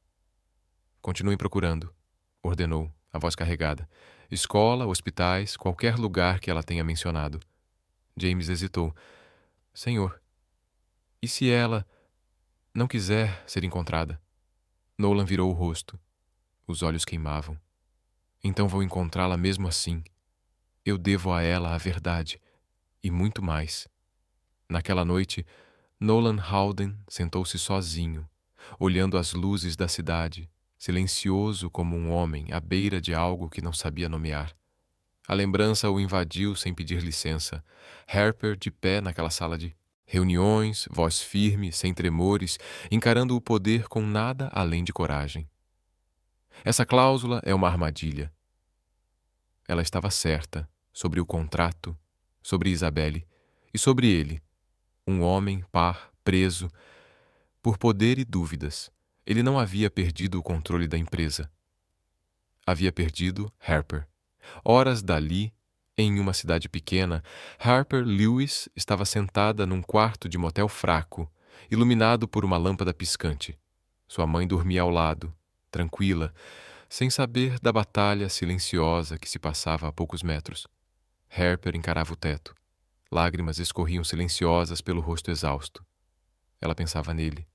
Continuem procurando, ordenou, a voz carregada. Escola, hospitais, qualquer lugar que ela tenha mencionado. James hesitou. Senhor, e se ela não quiser ser encontrada? Nolan virou o rosto. Os olhos queimavam. Então vou encontrá-la mesmo assim. Eu devo a ela a verdade, e muito mais. Naquela noite, Nolan Howden sentou-se sozinho, olhando as luzes da cidade, silencioso como um homem à beira de algo que não sabia nomear. A lembrança o invadiu sem pedir licença. Harper de pé naquela sala de reuniões, voz firme, sem tremores, encarando o poder com nada além de coragem. Essa cláusula é uma armadilha. Ela estava certa sobre o contrato, sobre Isabelle e sobre ele, um homem par, preso, por poder e dúvidas. Ele não havia perdido o controle da empresa. Havia perdido Harper. Horas dali, em uma cidade pequena, Harper Lewis estava sentada num quarto de motel fraco, iluminado por uma lâmpada piscante. Sua mãe dormia ao lado, tranquila, sem saber da batalha silenciosa que se passava a poucos metros. Harper encarava o teto. Lágrimas escorriam silenciosas pelo rosto exausto. Ela pensava nele,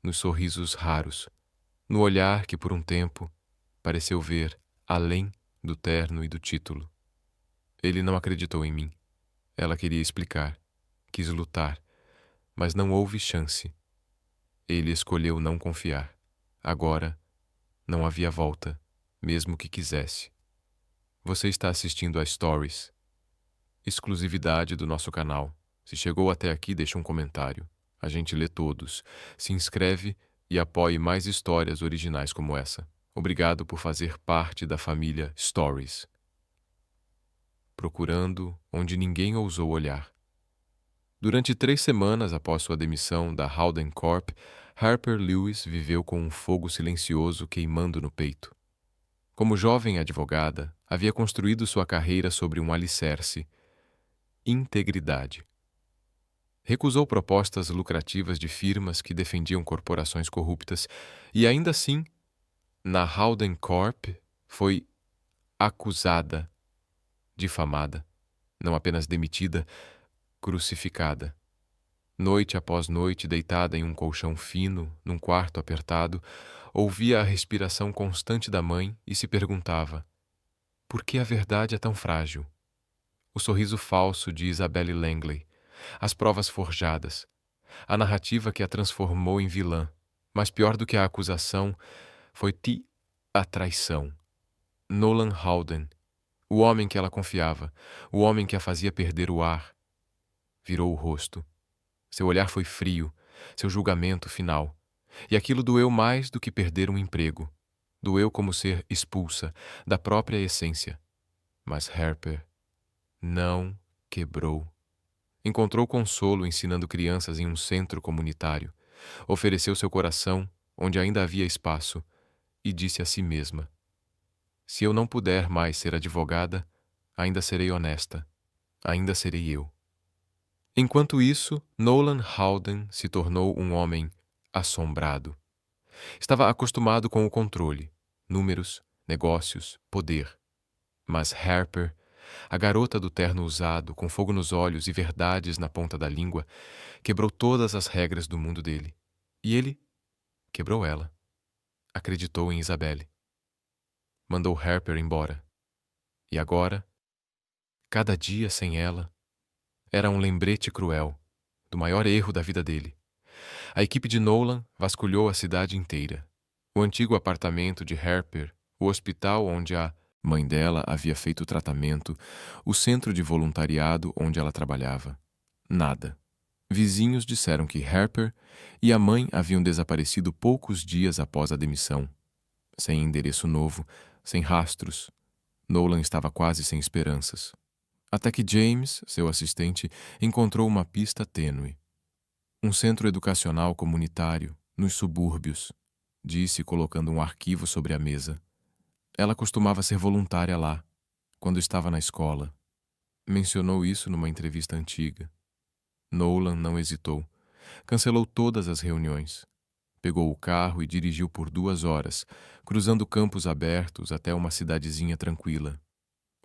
nos sorrisos raros, no olhar que por um tempo pareceu ver além do terno e do título. Ele não acreditou em mim. Ela queria explicar, quis lutar, mas não houve chance. Ele escolheu não confiar. Agora, não havia volta, mesmo que quisesse. Você está assistindo a Stories, exclusividade do nosso canal. Se chegou até aqui, deixa um comentário. A gente lê todos. Se inscreve e apoie mais histórias originais como essa. Obrigado por fazer parte da família Stories. Procurando onde ninguém ousou olhar. Durante 3 semanas após sua demissão da Howden Corp, Harper Lewis viveu com um fogo silencioso queimando no peito. Como jovem advogada, havia construído sua carreira sobre um alicerce: integridade. Recusou propostas lucrativas de firmas que defendiam corporações corruptas e, ainda assim, na Howden Corp, foi acusada, difamada, não apenas demitida, crucificada. Noite após noite, deitada em um colchão fino, num quarto apertado, ouvia a respiração constante da mãe e se perguntava: por que a verdade é tão frágil? O sorriso falso de Isabelle Langley, as provas forjadas, a narrativa que a transformou em vilã, mas pior do que a acusação foi a traição. Nolan Howden, o homem que ela confiava, o homem que a fazia perder o ar, virou o rosto. Seu olhar foi frio, seu julgamento final. E aquilo doeu mais do que perder um emprego. Doeu como ser expulsa da própria essência. Mas Harper não quebrou. Encontrou consolo ensinando crianças em um centro comunitário. Ofereceu seu coração onde ainda havia espaço e disse a si mesma: se eu não puder mais ser advogada, ainda serei honesta. Ainda serei eu. Enquanto isso, Nolan Howden se tornou um homem assombrado. Estava acostumado com o controle, números, negócios, poder. Mas Harper, a garota do terno usado, com fogo nos olhos e verdades na ponta da língua, quebrou todas as regras do mundo dele. E ele quebrou ela. Acreditou em Isabelle. Mandou Harper embora. E agora, cada dia sem ela, era um lembrete cruel do maior erro da vida dele. A equipe de Nolan vasculhou a cidade inteira. O antigo apartamento de Harper, o hospital onde a mãe dela havia feito o tratamento, o centro de voluntariado onde ela trabalhava. Nada. Vizinhos disseram que Harper e a mãe haviam desaparecido poucos dias após a demissão. Sem endereço novo, sem rastros. Nolan estava quase sem esperanças. Até que James, seu assistente, encontrou uma pista tênue. Um centro educacional comunitário, nos subúrbios, disse colocando um arquivo sobre a mesa. Ela costumava ser voluntária lá, quando estava na escola. Mencionou isso numa entrevista antiga. Nolan não hesitou. Cancelou todas as reuniões. Pegou o carro e dirigiu por 2 horas, cruzando campos abertos até uma cidadezinha tranquila.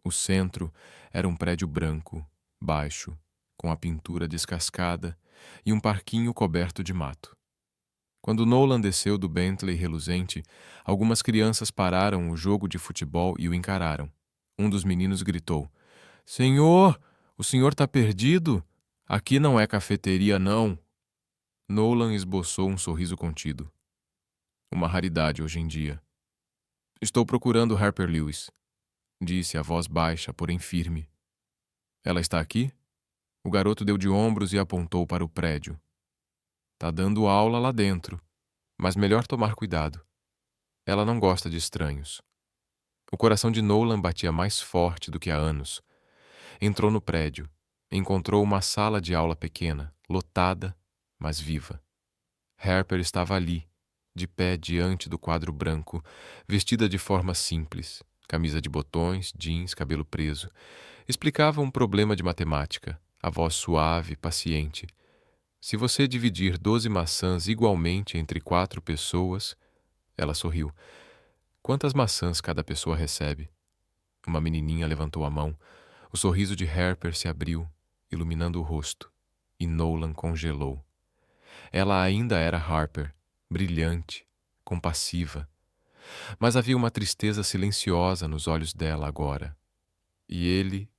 O centro era um prédio branco, baixo, com a pintura descascada e um parquinho coberto de mato. Quando Nolan desceu do Bentley reluzente, algumas crianças pararam o jogo de futebol e o encararam. Um dos meninos gritou: "Senhor, o senhor está perdido? Aqui não é cafeteria, não." Nolan esboçou um sorriso contido. Uma raridade hoje em dia. "Estou procurando Harper Lewis", disse a voz baixa, porém firme. "Ela está aqui?" O garoto deu de ombros e apontou para o prédio. "Tá dando aula lá dentro, mas melhor tomar cuidado. Ela não gosta de estranhos." O coração de Nolan batia mais forte do que há anos. Entrou no prédio. Encontrou uma sala de aula pequena, lotada, mas viva. Harper estava ali, de pé diante do quadro branco, vestida de forma simples, camisa de botões, jeans, cabelo preso. Explicava um problema de matemática, a voz suave, paciente. "Se você dividir 12 maçãs igualmente entre 4 pessoas..." Ela sorriu. "Quantas maçãs cada pessoa recebe?" Uma menininha levantou a mão. O sorriso de Harper se abriu, iluminando o rosto, e Nolan congelou. Ela ainda era Harper, brilhante, compassiva. Mas havia uma tristeza silenciosa nos olhos dela agora. E ele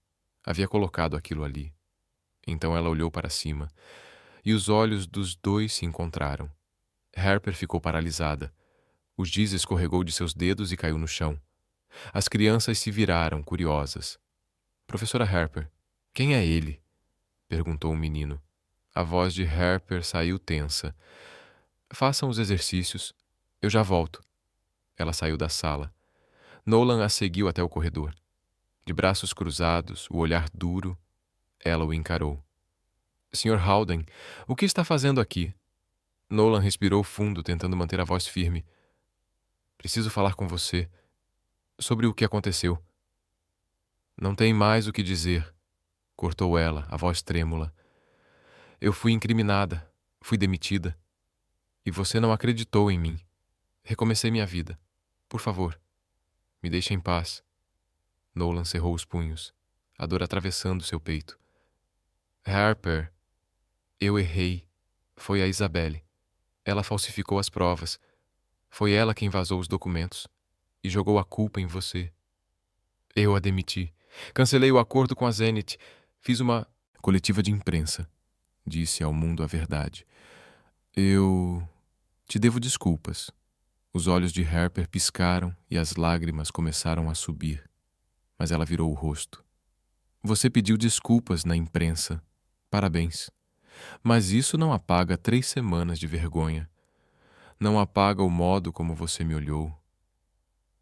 havia colocado aquilo ali. Então ela olhou para cima, e os olhos dos dois se encontraram. Harper ficou paralisada. O giz escorregou de seus dedos e caiu no chão. As crianças se viraram, curiosas. "Professora Harper, quem é ele?" perguntou o menino. A voz de Harper saiu tensa. "Façam os exercícios. Eu já volto." Ela saiu da sala. Nolan a seguiu até o corredor. De braços cruzados, o olhar duro, ela o encarou. "Sr. Haldane, o que está fazendo aqui?" Nolan respirou fundo, tentando manter a voz firme. "Preciso falar com você. Sobre o que aconteceu." "Não tem mais o que dizer", cortou ela, a voz trêmula. "Eu fui incriminada, fui demitida. E você não acreditou em mim. Recomecei minha vida. Por favor, me deixe em paz." Nolan cerrou os punhos, a dor atravessando seu peito. "Harper, eu errei. Foi a Isabelle. Ela falsificou as provas. Foi ela quem vazou os documentos e jogou a culpa em você. Eu a demiti. Cancelei o acordo com a Zenith. Fiz uma coletiva de imprensa. Disse ao mundo a verdade. Eu te devo desculpas." Os olhos de Harper piscaram e as lágrimas começaram a subir. Mas ela virou o rosto. "Você pediu desculpas na imprensa. Parabéns. Mas isso não apaga 3 semanas de vergonha. Não apaga o modo como você me olhou.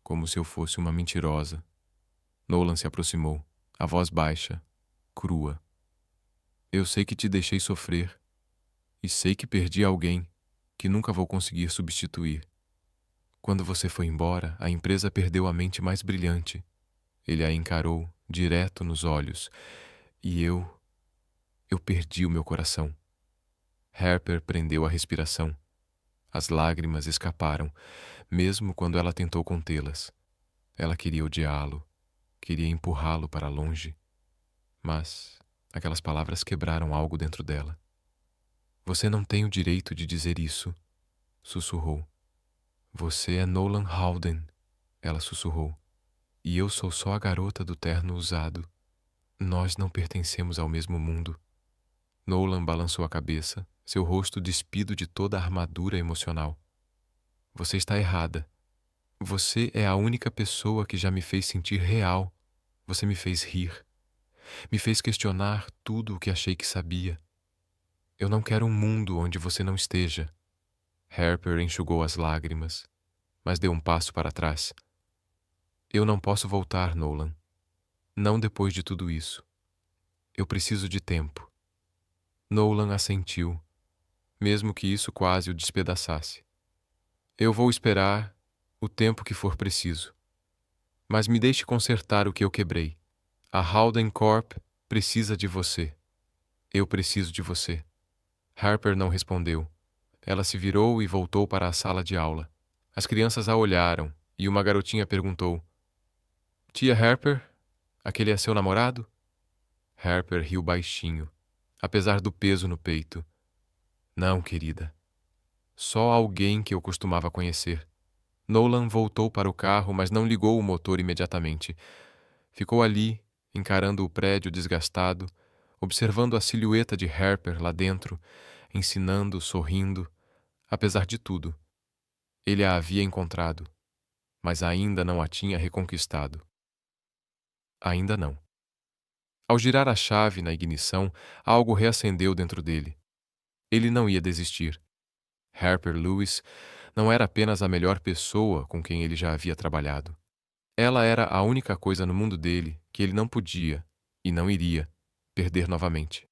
Como se eu fosse uma mentirosa." Nolan se aproximou, a voz baixa, crua. "Eu sei que te deixei sofrer. E sei que perdi alguém que nunca vou conseguir substituir. Quando você foi embora, a empresa perdeu a mente mais brilhante." Ele a encarou, direto nos olhos. "E eu perdi o meu coração." Harper prendeu a respiração. As lágrimas escaparam, mesmo quando ela tentou contê-las. Ela queria odiá-lo, queria empurrá-lo para longe. Mas aquelas palavras quebraram algo dentro dela. "Você não tem o direito de dizer isso", sussurrou. "Você é Nolan Haldane", ela sussurrou. "E eu sou só a garota do terno usado. Nós não pertencemos ao mesmo mundo." Nolan balançou a cabeça, seu rosto despido de toda a armadura emocional. Você está errada. Você é a única pessoa que já me fez sentir real. Você me fez rir. Me fez questionar tudo o que achei que sabia. Eu não quero um mundo onde você não esteja. Harper enxugou as lágrimas, mas deu um passo para trás. Eu não posso voltar, Nolan. Não depois de tudo isso. Eu preciso de tempo. Nolan assentiu, mesmo que isso quase o despedaçasse. Eu vou esperar o tempo que for preciso. Mas me deixe consertar o que eu quebrei. A Howden Corp precisa de você. Eu preciso de você. Harper não respondeu. Ela se virou e voltou para a sala de aula. As crianças a olharam e uma garotinha perguntou: Tia Harper, aquele é seu namorado? Harper riu baixinho, apesar do peso no peito. Não, querida. Só alguém que eu costumava conhecer. Nolan voltou para o carro, mas não ligou o motor imediatamente. Ficou ali, encarando o prédio desgastado, observando a silhueta de Harper lá dentro, ensinando, sorrindo. Apesar de tudo, ele a havia encontrado, mas ainda não a tinha reconquistado. Ainda não. Ao girar a chave na ignição, algo reacendeu dentro dele. Ele não ia desistir. Harper Lewis não era apenas a melhor pessoa com quem ele já havia trabalhado. Ela era a única coisa no mundo dele que ele não podia, e não iria, perder novamente.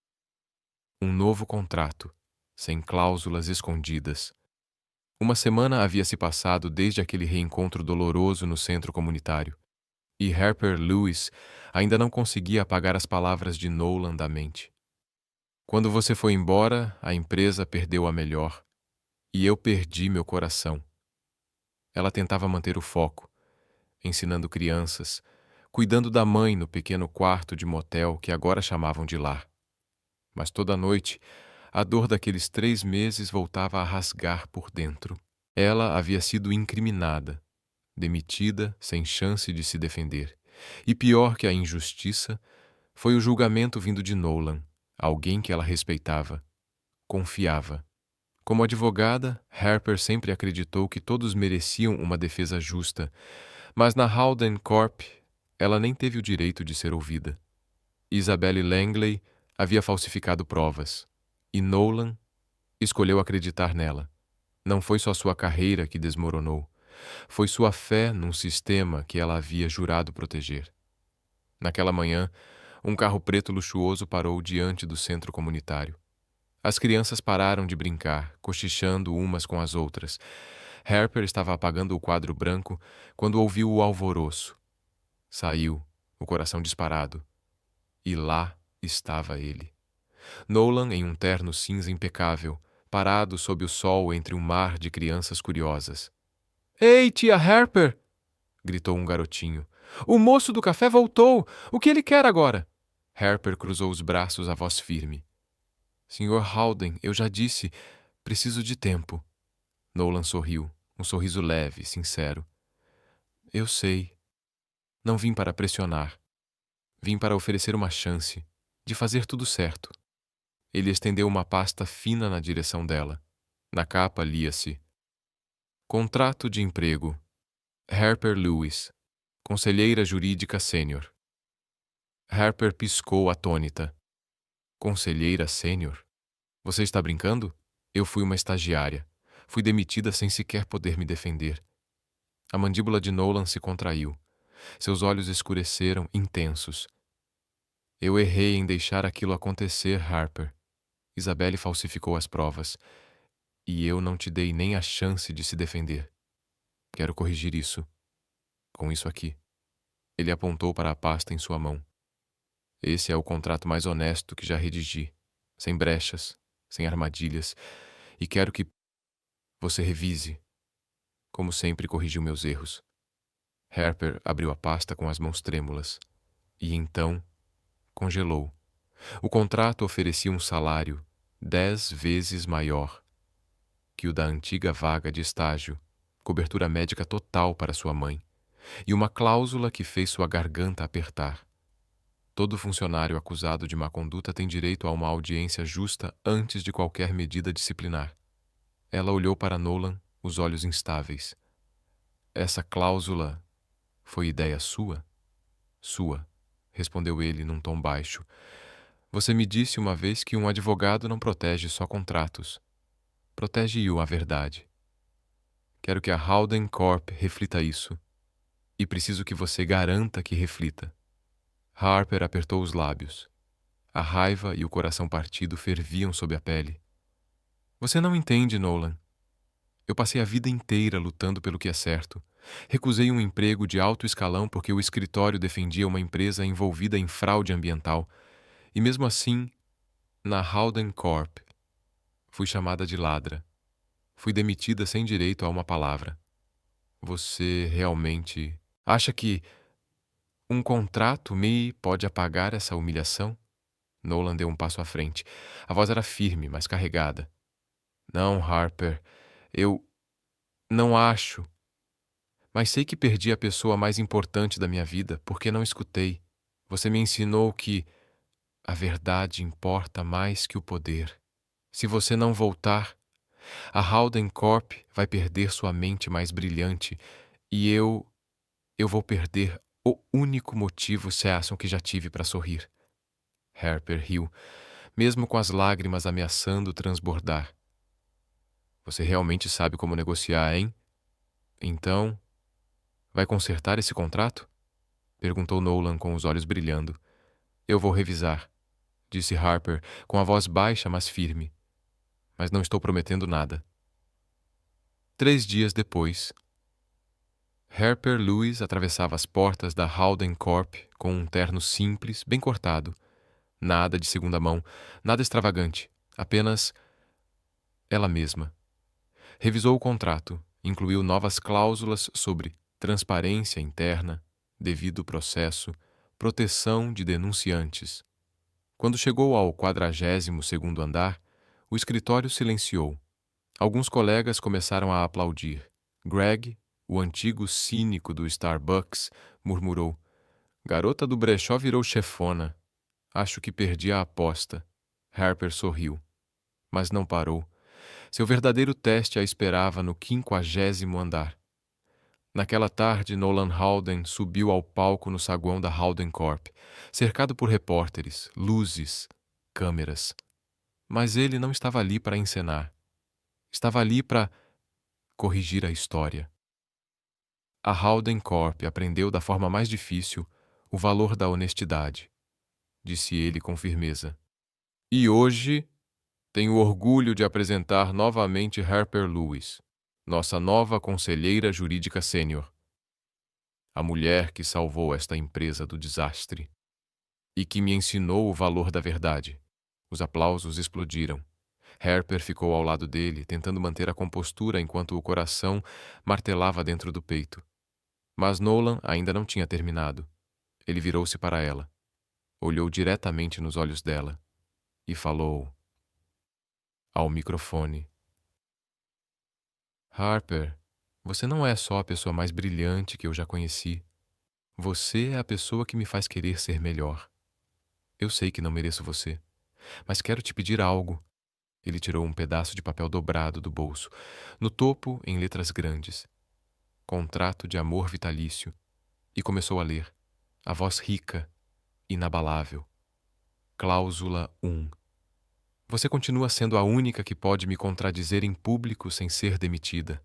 Um novo contrato, sem cláusulas escondidas. Uma semana havia se passado desde aquele reencontro doloroso no centro comunitário, e Harper Lewis ainda não conseguia apagar as palavras de Nolan da mente. Quando você foi embora, a empresa perdeu a melhor, e eu perdi meu coração. Ela tentava manter o foco, ensinando crianças, cuidando da mãe no pequeno quarto de motel que agora chamavam de lar. Mas toda noite, a dor daqueles 3 meses voltava a rasgar por dentro. Ela havia sido incriminada, demitida sem chance de se defender. E pior que a injustiça, foi o julgamento vindo de Nolan, alguém que ela respeitava, confiava. Como advogada, Harper sempre acreditou que todos mereciam uma defesa justa, mas na Howden Corp, ela nem teve o direito de ser ouvida. Isabelle Langley havia falsificado provas, e Nolan escolheu acreditar nela. Não foi só sua carreira que desmoronou, foi sua fé num sistema que ela havia jurado proteger. Naquela manhã, um carro preto luxuoso parou diante do centro comunitário. As crianças pararam de brincar, cochichando umas com as outras. Harper estava apagando o quadro branco quando ouviu o alvoroço. Saiu, o coração disparado. E lá estava ele. Nolan em um terno cinza impecável, parado sob o sol entre um mar de crianças curiosas. Ei, tia Harper! Gritou um garotinho. O moço do café voltou! O que ele quer agora? Harper cruzou os braços, a voz firme. Sr. Howden, eu já disse, preciso de tempo. Nolan sorriu, um sorriso leve, sincero. Eu sei. Não vim para pressionar. Vim para oferecer uma chance, de fazer tudo certo. Ele estendeu uma pasta fina na direção dela. Na capa lia-se: Contrato de emprego. Harper Lewis, conselheira jurídica sênior. Harper piscou atônita. Conselheira sênior? Você está brincando? Eu fui uma estagiária. Fui demitida sem sequer poder me defender. A mandíbula de Nolan se contraiu. Seus olhos escureceram, intensos. Eu errei em deixar aquilo acontecer, Harper. Isabelle falsificou as provas. E eu não te dei nem a chance de se defender. Quero corrigir isso. Com isso aqui. Ele apontou para a pasta em sua mão. Esse é o contrato mais honesto que já redigi. Sem brechas, sem armadilhas. E quero que você revise. Como sempre, corrigiu meus erros. Harper abriu a pasta com as mãos trêmulas. E então, congelou. O contrato oferecia um salário 10 vezes maior que o da antiga vaga de estágio, cobertura médica total para sua mãe, e uma cláusula que fez sua garganta apertar. Todo funcionário acusado de má conduta tem direito a uma audiência justa antes de qualquer medida disciplinar. Ela olhou para Nolan, os olhos instáveis. Essa cláusula foi ideia sua? Sua, respondeu ele num tom baixo. Você me disse uma vez que um advogado não protege só contratos. Protege-o a verdade. Quero que a Howden Corp reflita isso. E preciso que você garanta que reflita. Harper apertou os lábios. A raiva e o coração partido ferviam sob a pele. Você não entende, Nolan. Eu passei a vida inteira lutando pelo que é certo. Recusei um emprego de alto escalão porque o escritório defendia uma empresa envolvida em fraude ambiental. E mesmo assim, na Howden Corp, fui chamada de ladra. Fui demitida sem direito a uma palavra. Você realmente acha que um contrato me pode apagar essa humilhação? Nolan deu um passo à frente. A voz era firme, mas carregada. Não, Harper. Eu não acho. Mas sei que perdi a pessoa mais importante da minha vida porque não escutei. Você me ensinou que a verdade importa mais que o poder. Se você não voltar, a Howden Corp vai perder sua mente mais brilhante e eu vou perder o único motivo se acham que já tive para sorrir. Harper riu, mesmo com as lágrimas ameaçando transbordar. Você realmente sabe como negociar, hein? Então, vai consertar esse contrato? Perguntou Nolan com os olhos brilhando. Eu vou revisar, disse Harper com a voz baixa mas firme. Mas não estou prometendo nada. 3 dias depois, Harper Lewis atravessava as portas da Howden Corp com um terno simples, bem cortado. Nada de segunda mão, nada extravagante, apenas ela mesma. Revisou o contrato, incluiu novas cláusulas sobre transparência interna, devido processo, proteção de denunciantes. Quando chegou ao 42º andar, o escritório silenciou. Alguns colegas começaram a aplaudir. Greg, o antigo cínico do Starbucks, murmurou: Garota do brechó virou chefona. Acho que perdi a aposta. Harper sorriu. Mas não parou. Seu verdadeiro teste a esperava no 50º andar. Naquela tarde, Nolan Howden subiu ao palco no saguão da Howden Corp, cercado por repórteres, luzes, câmeras. Mas ele não estava ali para encenar. Estava ali para corrigir a história. A Howden Corp aprendeu da forma mais difícil o valor da honestidade, disse ele com firmeza. E hoje tenho orgulho de apresentar novamente Harper Lewis, nossa nova conselheira jurídica sênior. A mulher que salvou esta empresa do desastre e que me ensinou o valor da verdade. Os aplausos explodiram. Harper ficou ao lado dele, tentando manter a compostura enquanto o coração martelava dentro do peito. Mas Nolan ainda não tinha terminado. Ele virou-se para ela, olhou diretamente nos olhos dela e falou ao microfone. Harper, você não é só a pessoa mais brilhante que eu já conheci. Você é a pessoa que me faz querer ser melhor. Eu sei que não mereço você, mas quero te pedir algo. Ele tirou um pedaço de papel dobrado do bolso. No topo, em letras grandes. Contrato de amor vitalício. E começou a ler. A voz rica, inabalável. Cláusula 1. Você continua sendo a única que pode me contradizer em público sem ser demitida.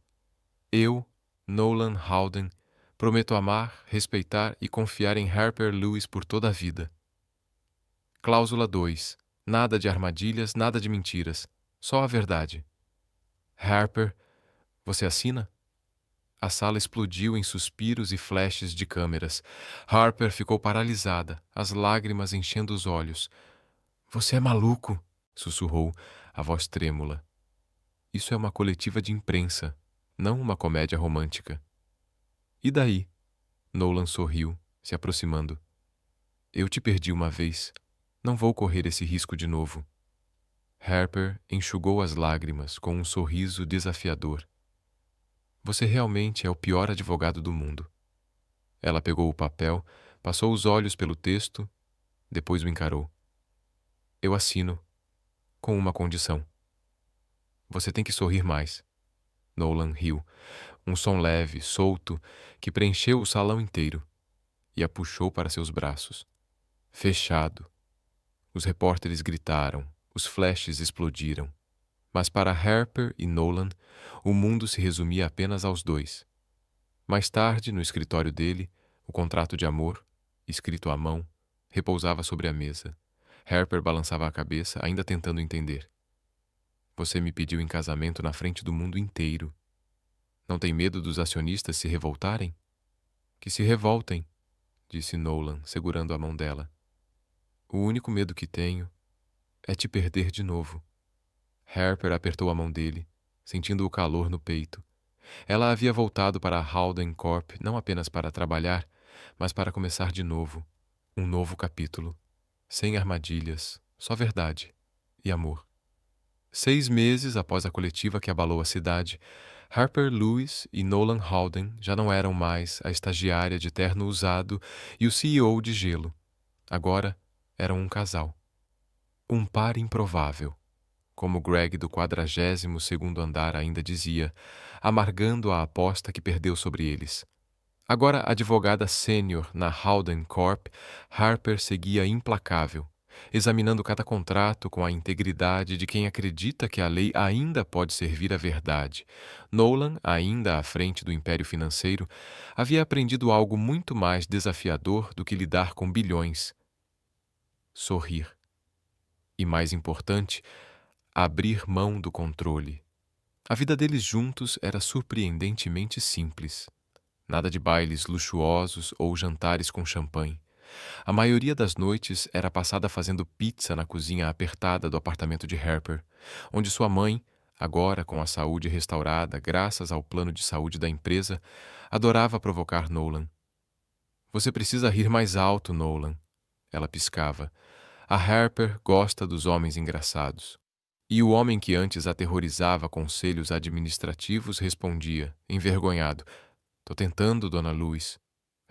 Eu, Nolan Howden, prometo amar, respeitar e confiar em Harper Lewis por toda a vida. Cláusula 2. Nada de armadilhas, nada de mentiras. Só a verdade. Harper, você assina? A sala explodiu em suspiros e flashes de câmeras. Harper ficou paralisada, as lágrimas enchendo os olhos. Você é maluco, sussurrou, a voz trêmula. Isso é uma coletiva de imprensa, não uma comédia romântica. E daí? Nolan sorriu, se aproximando. Eu te perdi uma vez. Não vou correr esse risco de novo. Harper enxugou as lágrimas com um sorriso desafiador. Você realmente é o pior advogado do mundo. Ela pegou o papel, passou os olhos pelo texto, depois o encarou. Eu assino, com uma condição. Você tem que sorrir mais. Nolan riu. Um som leve, solto, que preencheu o salão inteiro, e a puxou para seus braços. Fechado. Os repórteres gritaram, os flashes explodiram. Mas para Harper e Nolan, o mundo se resumia apenas aos dois. Mais tarde, no escritório dele, o contrato de amor, escrito à mão, repousava sobre a mesa. Harper balançava a cabeça, ainda tentando entender. Você me pediu em casamento na frente do mundo inteiro. Não tem medo dos acionistas se revoltarem? Que se revoltem, disse Nolan, segurando a mão dela. O único medo que tenho é te perder de novo. Harper apertou a mão dele, sentindo o calor no peito. Ela havia voltado para a Howden Corp não apenas para trabalhar, mas para começar de novo. Um novo capítulo. Sem armadilhas, só verdade e amor. 6 meses após a coletiva que abalou a cidade, Harper Lewis e Nolan Howden já não eram mais a estagiária de terno usado e o CEO de gelo. Agora eram um casal. Um par improvável, como Greg do 42º andar ainda dizia, amargando a aposta que perdeu sobre eles. Agora advogada sênior na Howden Corp, Harper seguia implacável, examinando cada contrato com a integridade de quem acredita que a lei ainda pode servir à verdade. Nolan, ainda à frente do império financeiro, havia aprendido algo muito mais desafiador do que lidar com bilhões. Sorrir. E, mais importante, abrir mão do controle. A vida deles juntos era surpreendentemente simples. Nada de bailes luxuosos ou jantares com champanhe. A maioria das noites era passada fazendo pizza na cozinha apertada do apartamento de Harper, onde sua mãe, agora com a saúde restaurada graças ao plano de saúde da empresa, adorava provocar Nolan. Você precisa rir mais alto, Nolan. Ela piscava. A Harper gosta dos homens engraçados. E o homem que antes aterrorizava conselhos administrativos respondia, envergonhado: Tô tentando, Dona Lewis.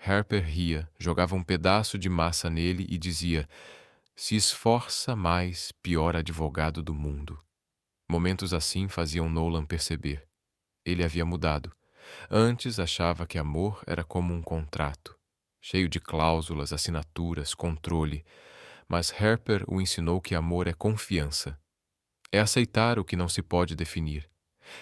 Harper ria, jogava um pedaço de massa nele e dizia: Se esforça mais, pior advogado do mundo. Momentos assim faziam Nolan perceber. Ele havia mudado. Antes achava que amor era como um contrato, cheio de cláusulas, assinaturas, controle. Mas Harper o ensinou que amor é confiança. É aceitar o que não se pode definir.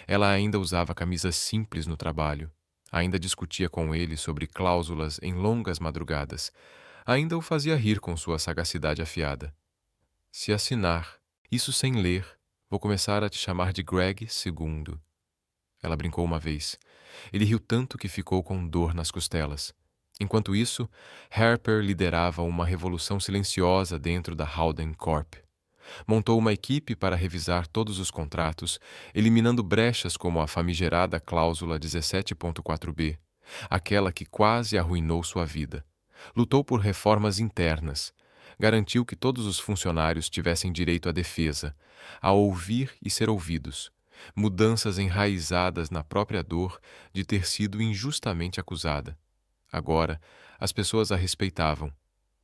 Ela ainda usava camisas simples no trabalho. Ainda discutia com ele sobre cláusulas em longas madrugadas. Ainda o fazia rir com sua sagacidade afiada. Se assinar, isso sem ler, vou começar a te chamar de Greg II. Ela brincou uma vez. Ele riu tanto que ficou com dor nas costelas. Enquanto isso, Harper liderava uma revolução silenciosa dentro da Howden Corp. Montou uma equipe para revisar todos os contratos, eliminando brechas como a famigerada cláusula 17.4b, aquela que quase arruinou sua vida. Lutou por reformas internas. Garantiu que todos os funcionários tivessem direito à defesa, a ouvir e ser ouvidos. Mudanças enraizadas na própria dor de ter sido injustamente acusada. Agora, as pessoas a respeitavam,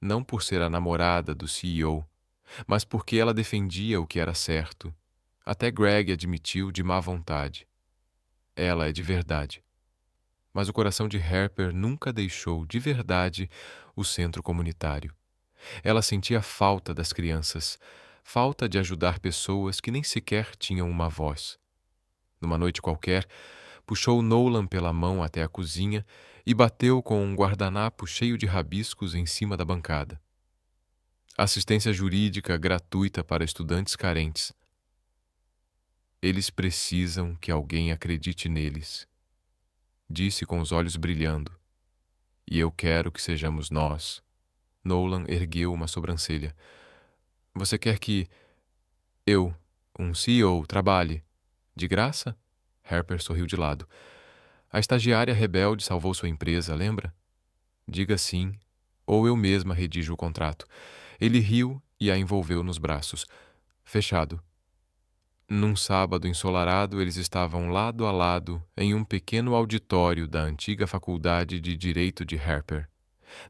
não por ser a namorada do CEO, mas porque ela defendia o que era certo. Até Greg admitiu de má vontade. Ela é de verdade. Mas o coração de Harper nunca deixou de verdade o centro comunitário. Ela sentia falta das crianças, falta de ajudar pessoas que nem sequer tinham uma voz. Numa noite qualquer, puxou Nolan pela mão até a cozinha e bateu com um guardanapo cheio de rabiscos em cima da bancada. Assistência jurídica gratuita para estudantes carentes. Eles precisam que alguém acredite neles, disse com os olhos brilhando. E eu quero que sejamos nós. Nolan ergueu uma sobrancelha. Você quer que eu, um CEO, trabalhe de graça? Harper sorriu de lado. A estagiária rebelde salvou sua empresa, lembra? Diga sim, ou eu mesma redijo o contrato. Ele riu e a envolveu nos braços. Fechado. Num sábado ensolarado, eles estavam lado a lado em um pequeno auditório da antiga faculdade de Direito de Harper.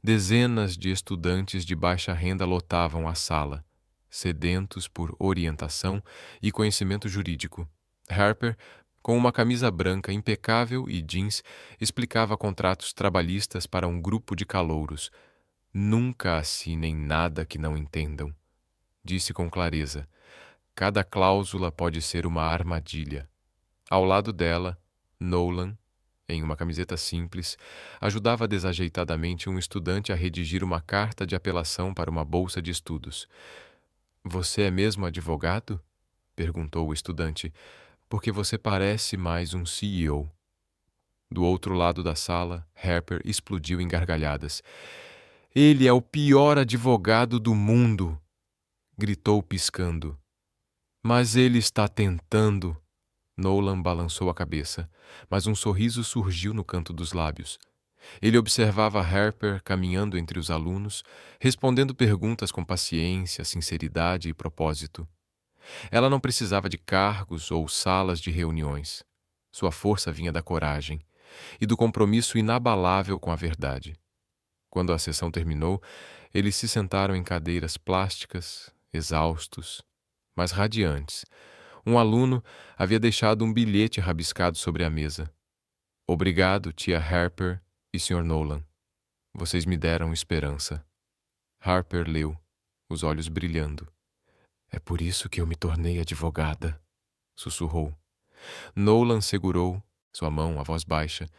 Dezenas de estudantes de baixa renda lotavam a sala, sedentos por orientação e conhecimento jurídico. Harper, Com uma camisa branca impecável e jeans, explicava contratos trabalhistas para um grupo de calouros. Nunca assinem nada que não entendam, disse com clareza. Cada cláusula pode ser uma armadilha. Ao lado dela, Nolan, em uma camiseta simples, ajudava desajeitadamente um estudante a redigir uma carta de apelação para uma bolsa de estudos. Você é mesmo advogado? Perguntou o estudante. Porque você parece mais um CEO. Do outro lado da sala, Harper explodiu em gargalhadas. Ele é o pior advogado do mundo! Gritou piscando. Mas ele está tentando. Nolan balançou a cabeça, mas um sorriso surgiu no canto dos lábios. Ele observava Harper caminhando entre os alunos, respondendo perguntas com paciência, sinceridade e propósito. Ela não precisava de cargos ou salas de reuniões. Sua força vinha da coragem e do compromisso inabalável com a verdade. Quando a sessão terminou, eles se sentaram em cadeiras plásticas, exaustos, mas radiantes. Um aluno havia deixado um bilhete rabiscado sobre a mesa. Obrigado, tia Harper e Sr. Nolan. Vocês me deram esperança. Harper leu, os olhos brilhando. É por isso que eu me tornei advogada, sussurrou. Nolan segurou sua mão a voz baixa.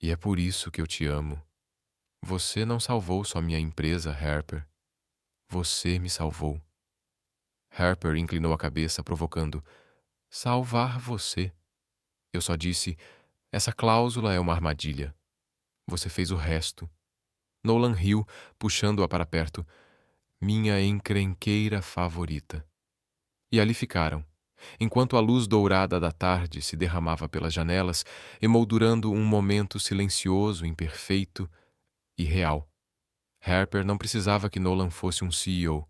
E é por isso que eu te amo. Você não salvou só minha empresa, Harper. Você me salvou. Harper inclinou a cabeça, provocando. Salvar você. Eu só disse, essa cláusula é uma armadilha. Você fez o resto. Nolan riu, puxando-a para perto. Minha encrenqueira favorita. E ali ficaram, enquanto a luz dourada da tarde se derramava pelas janelas, emoldurando um momento silencioso, imperfeito e real. Harper não precisava que Nolan fosse um CEO,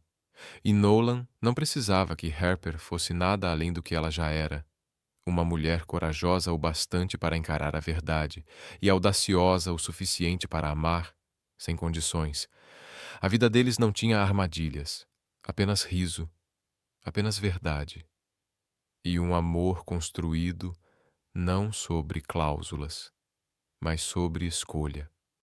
e Nolan não precisava que Harper fosse nada além do que ela já era. Uma mulher corajosa o bastante para encarar a verdade e audaciosa o suficiente para amar, sem condições. A vida deles não tinha armadilhas, apenas riso, apenas verdade. E um amor construído não sobre cláusulas, mas sobre escolha.